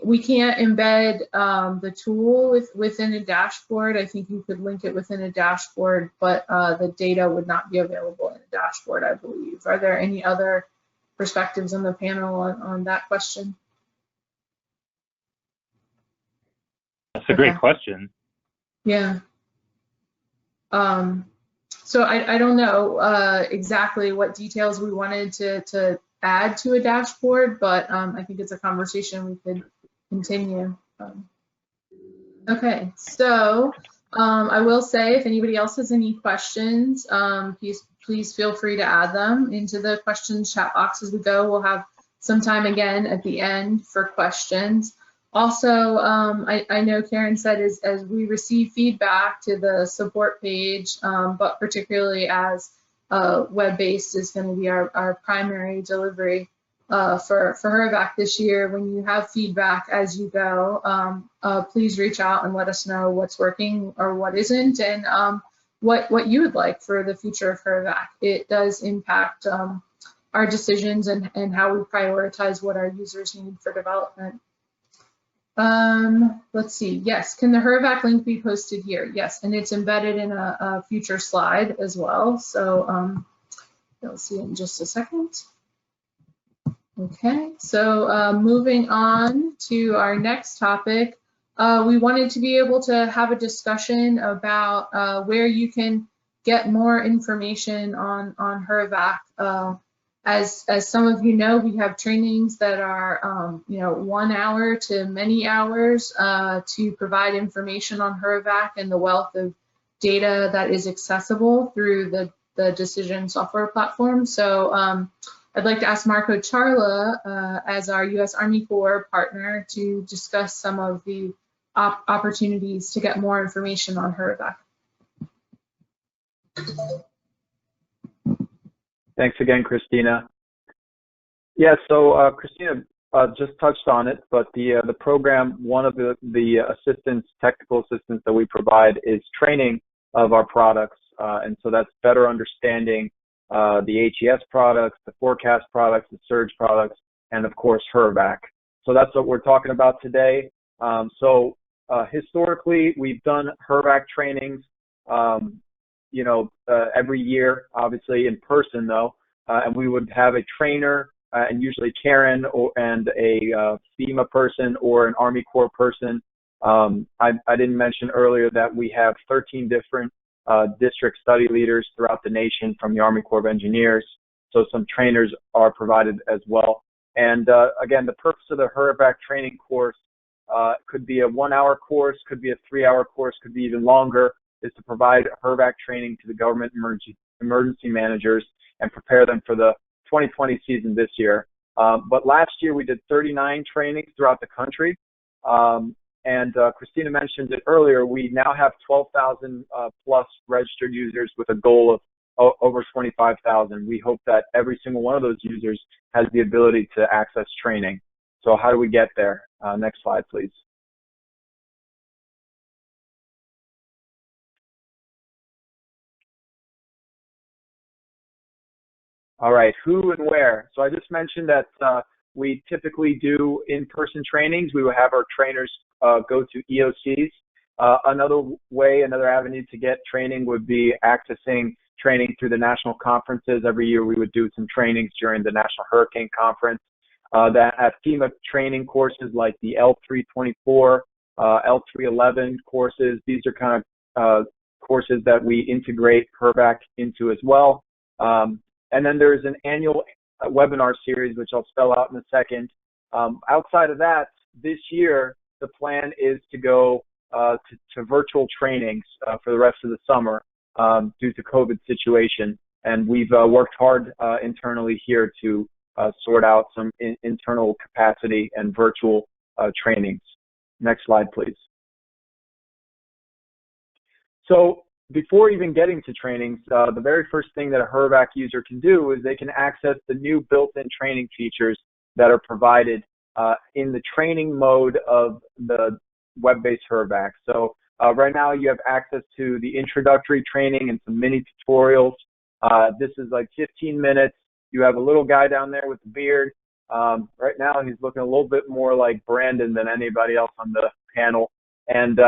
We can't embed the tool within a dashboard. I think you could link it within a dashboard, but the data would not be available in a dashboard, I believe. Are there any other perspectives on the panel on that question? That's a great question. Yeah. So I don't know exactly what details we wanted to add to a dashboard, but I think it's a conversation we could continue. Okay, so I will say if anybody else has any questions, please feel free to add them into the questions chat box as we go. We'll have some time again at the end for questions. Also, I know Karen said as we receive feedback to the support page, but particularly as web-based is going to be our primary delivery for HURREVAC this year. When you have feedback as you go, please reach out and let us know what's working or what isn't, and what you would like for the future of HURREVAC. It does impact our decisions and how we prioritize what our users need for development. Let's see. Yes, can the HURREVAC link be posted here? Yes, and it's embedded in a future slide as well. So you'll see it in just a second. Okay, so moving on to our next topic, we wanted to be able to have a discussion about where you can get more information on HURREVAC. As some of you know, we have trainings that are 1 hour to many hours to provide information on HURREVAC and the wealth of data that is accessible through the decision software platform. So I'd like to ask Marco Charla as our U.S. Army Corps partner to discuss some of the opportunities to get more information on HURREVAC. Thanks again, Christina. Yeah, so Christina just touched on it, but the program, one of the technical assistance that we provide is training of our products, and so that's better understanding the HES products, the forecast products, the surge products, and of course HURREVAC. So that's what we're talking about today. Historically, we've done HURREVAC trainings, every year, obviously in person though, and we would have a trainer and usually Karen and a FEMA person or an Army Corps person. I didn't mention earlier that we have 13 different district study leaders throughout the nation from the Army Corps of Engineers. So some trainers are provided as well. And again, the purpose of the HURREVAC training course could be a 1-hour course, could be a 3-hour course, could be even longer, is to provide HURREVAC training to the government emergency managers and prepare them for the 2020 season this year. But last year we did 39 trainings throughout the country. And Christina mentioned it earlier, we now have 12,000 plus registered users with a goal of over 25,000. We hope that every single one of those users has the ability to access training. So how do we get there? Next slide, please. All right, who and where? So I just mentioned that we typically do in-person trainings. We will have our trainers go to EOCs. Another avenue to get training would be accessing training through the national conferences. Every year we would do some trainings during the National Hurricane Conference. That at FEMA training courses like the L324, L311 courses. These are kind of courses that we integrate HURREVAC into as well. And then there's an annual webinar series, which I'll spell out in a second. Outside of that, this year, the plan is to go to virtual trainings for the rest of the summer due to COVID situation. And we've worked hard internally here to sort out some internal capacity and virtual trainings. Next slide, please. So before even getting to trainings, the very first thing that a HURREVAC user can do is they can access the new built-in training features that are provided in the training mode of the web-based HURREVAC. So right now you have access to the introductory training and some mini tutorials. This is like 15 minutes. You have a little guy down there with a beard. Right now he's looking a little bit more like Brandon than anybody else on the panel. And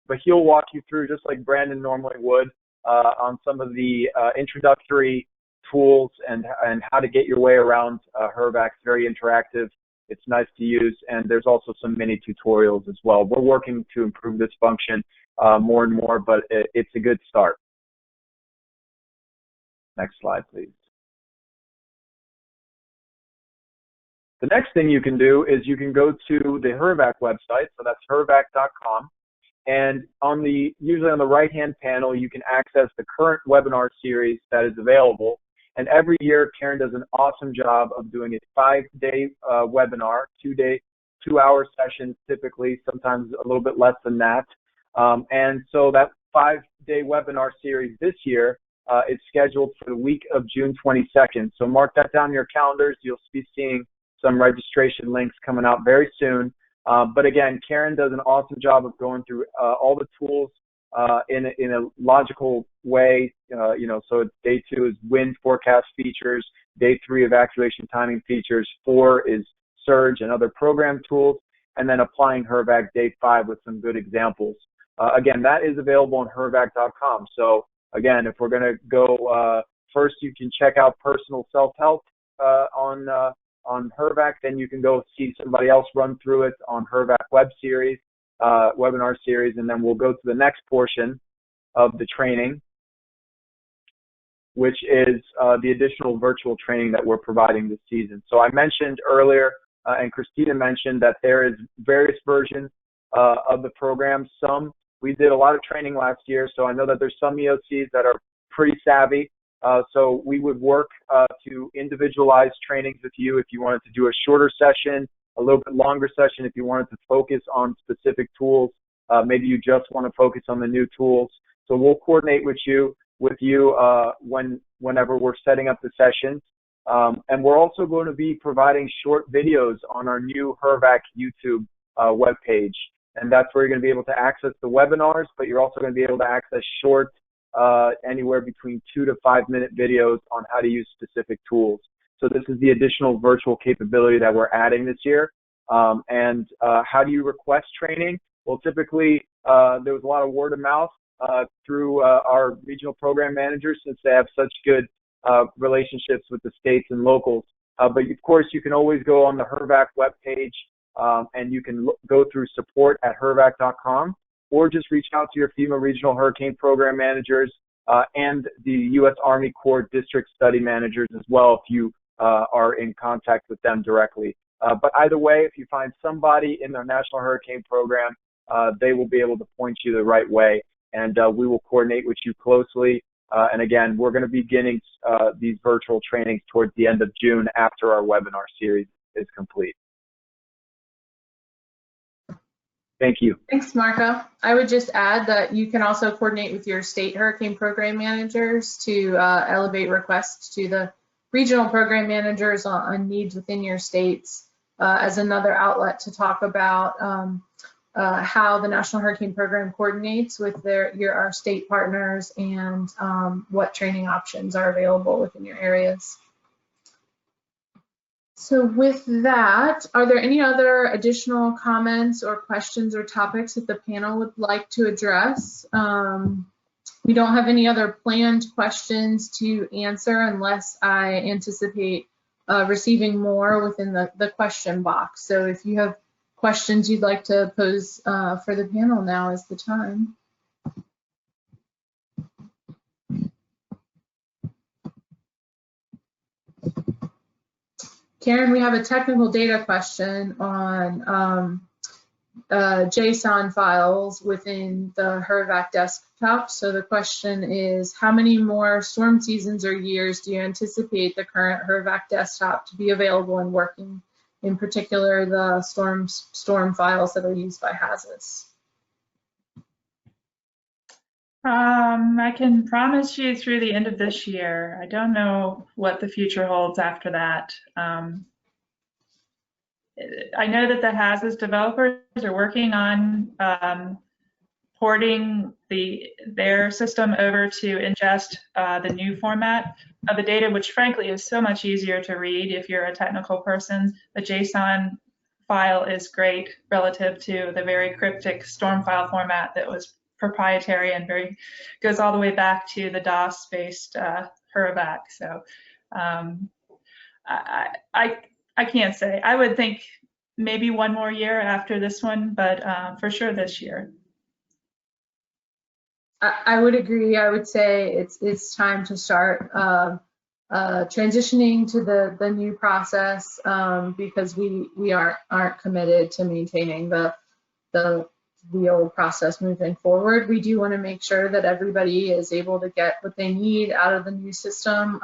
but he'll walk you through, just like Brandon normally would, on some of the introductory tools and how to get your way around HURREVAC. It's very interactive. It's nice to use, and there's also some mini tutorials as well. We're working to improve this function more and more, but it's a good start. Next slide, please. The next thing you can do is you can go to the HURREVAC website, so that's hurrevac.com. And usually on the right-hand panel, you can access the current webinar series that is available. And every year, Karen does an awesome job of doing a 5-day webinar, 2-hour sessions typically, sometimes a little bit less than that. And so that 5-day webinar series this year is scheduled for the week of June 22nd. So mark that down in your calendars. You'll be seeing some registration links coming out very soon. But again, Karen does an awesome job of going through all the tools in a logical way. So day 2 is wind forecast features, day 3 evacuation timing features, 4 is surge and other program tools, and then applying HURREVAC day 5 with some good examples. Again, that is available on hurrevac.com. So again, if we're going to go first, you can check out personal self-help on HURREVAC, then you can go see somebody else run through it on HURREVAC webinar series, and then we'll go to the next portion of the training, which is the additional virtual training that we're providing this season. So I mentioned earlier, and Christina mentioned, that there is various versions of the program. We did a lot of training last year, so I know that there's some EOCs that are pretty savvy. So we would work to individualize trainings with you if you wanted to do a shorter session, a little bit longer session if you wanted to focus on specific tools. Maybe you just want to focus on the new tools. So we'll coordinate with you whenever we're setting up the sessions. And we're also going to be providing short videos on our new HURREVAC YouTube webpage. And that's where you're going to be able to access the webinars, but you're also going to be able to access short, anywhere between 2 to 5 minute videos on how to use specific tools. So this is the additional virtual capability that we're adding this year. And how do you request training? Well, typically there was a lot of word of mouth through our regional program managers, since they have such good relationships with the states and locals. But of course, you can always go on the HURREVAC webpage and you can go through support@hurrevac.com, or just reach out to your FEMA regional hurricane program managers and the U.S. Army Corps district study managers as well, if you are in contact with them directly. But either way, if you find somebody in their National Hurricane Program, they will be able to point you the right way, and we will coordinate with you closely. And again, we're going to be beginning these virtual trainings towards the end of June after our webinar series is complete. Thank you. Thanks, Marco. I would just add that you can also coordinate with your state hurricane program managers to elevate requests to the regional program managers on needs within your states as another outlet to talk about how the National Hurricane Program coordinates with our state partners and what training options are available within your areas. So with that, are there any other additional comments or questions or topics that the panel would like to address? We don't have any other planned questions to answer unless I anticipate receiving more within the question box. So if you have questions you'd like to pose for the panel, now is the time. Karen, we have a technical data question on JSON files within the HURREVAC desktop. So the question is, how many more storm seasons or years do you anticipate the current HURREVAC desktop to be available and working, in particular the storm files that are used by HAZUS? I can promise you through the end of this year. I don't know what the future holds after that. I know that the HAZUS developers are working on porting their system over to ingest the new format of the data, which frankly is so much easier to read if you're a technical person. The JSON file is great relative to the very cryptic storm file format that was proprietary and goes all the way back to the DOS-based HURREVAC. So I can't say. I would think maybe one more year after this one, but for sure this year. I would agree. I would say it's time to start transitioning to the new process because we aren't committed to maintaining the old process moving forward. We do want to make sure that everybody is able to get what they need out of the new system,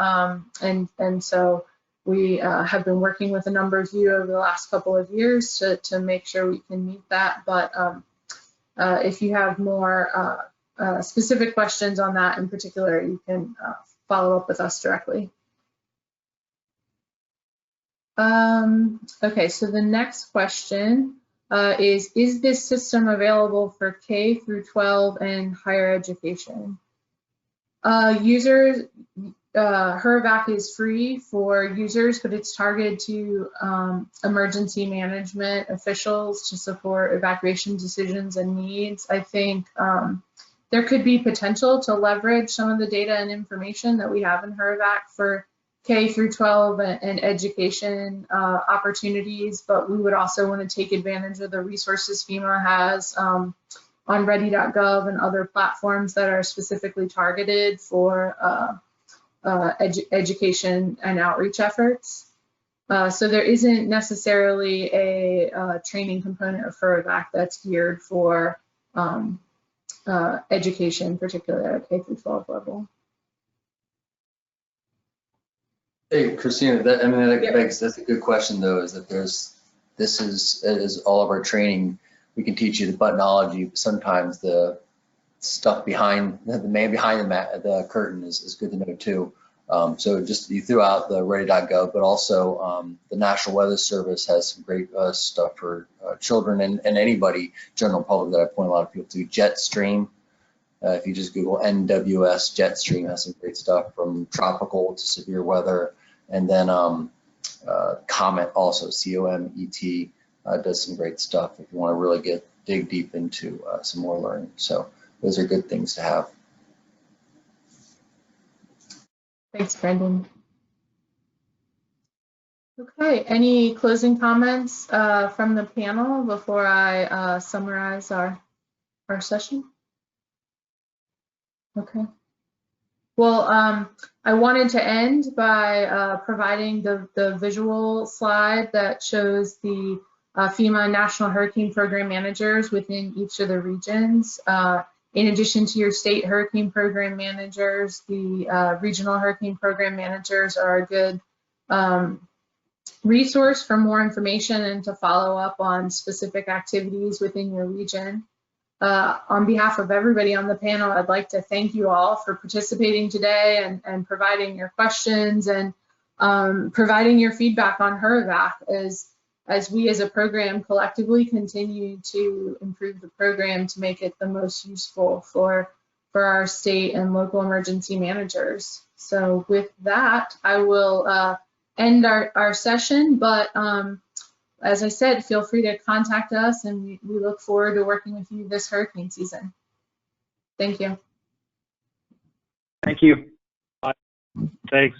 and so we have been working with a number of you over the last couple of years to make sure we can meet that. But if you have more specific questions on that in particular, you can follow up with us directly. Okay, so the next question is this system available for K through 12 and higher education? HURREVAC is free for users, but it's targeted to emergency management officials to support evacuation decisions and needs. I think there could be potential to leverage some of the data and information that we have in HURREVAC for K through 12 and education opportunities, but we would also want to take advantage of the resources FEMA has on ready.gov and other platforms that are specifically targeted for education and outreach efforts. So there isn't necessarily a training component of HURREVAC that's geared for education, particularly at a K through 12 level. Hey, Christina, that's a good question though, is that this is all of our training. We can teach you the buttonology, but sometimes the stuff behind, the man behind the curtain is good to know too. So just you threw out the ready.gov, but also the National Weather Service has some great stuff for children and anybody, general public, that I point a lot of people to. Jetstream, if you just Google NWS, Jetstream has some great stuff from tropical to severe weather. And then Comet also, COMET. does some great stuff if you want to really dig deep into some more learning. So those are good things to have. Thanks, Brendan. Okay, any closing comments from the panel before I summarize our session? Okay. Well, I wanted to end by providing the visual slide that shows the FEMA National Hurricane Program managers within each of the regions. In addition to your state hurricane program managers, the regional hurricane program managers are a good resource for more information and to follow up on specific activities within your region. On behalf of everybody on the panel, I'd like to thank you all for participating today and providing your questions and providing your feedback on HURREVAC as we as a program collectively continue to improve the program to make it the most useful for our state and local emergency managers. So with that, I will end our session, but as I said, feel free to contact us, and we look forward to working with you this hurricane season. Thank you. Thank you. Thanks.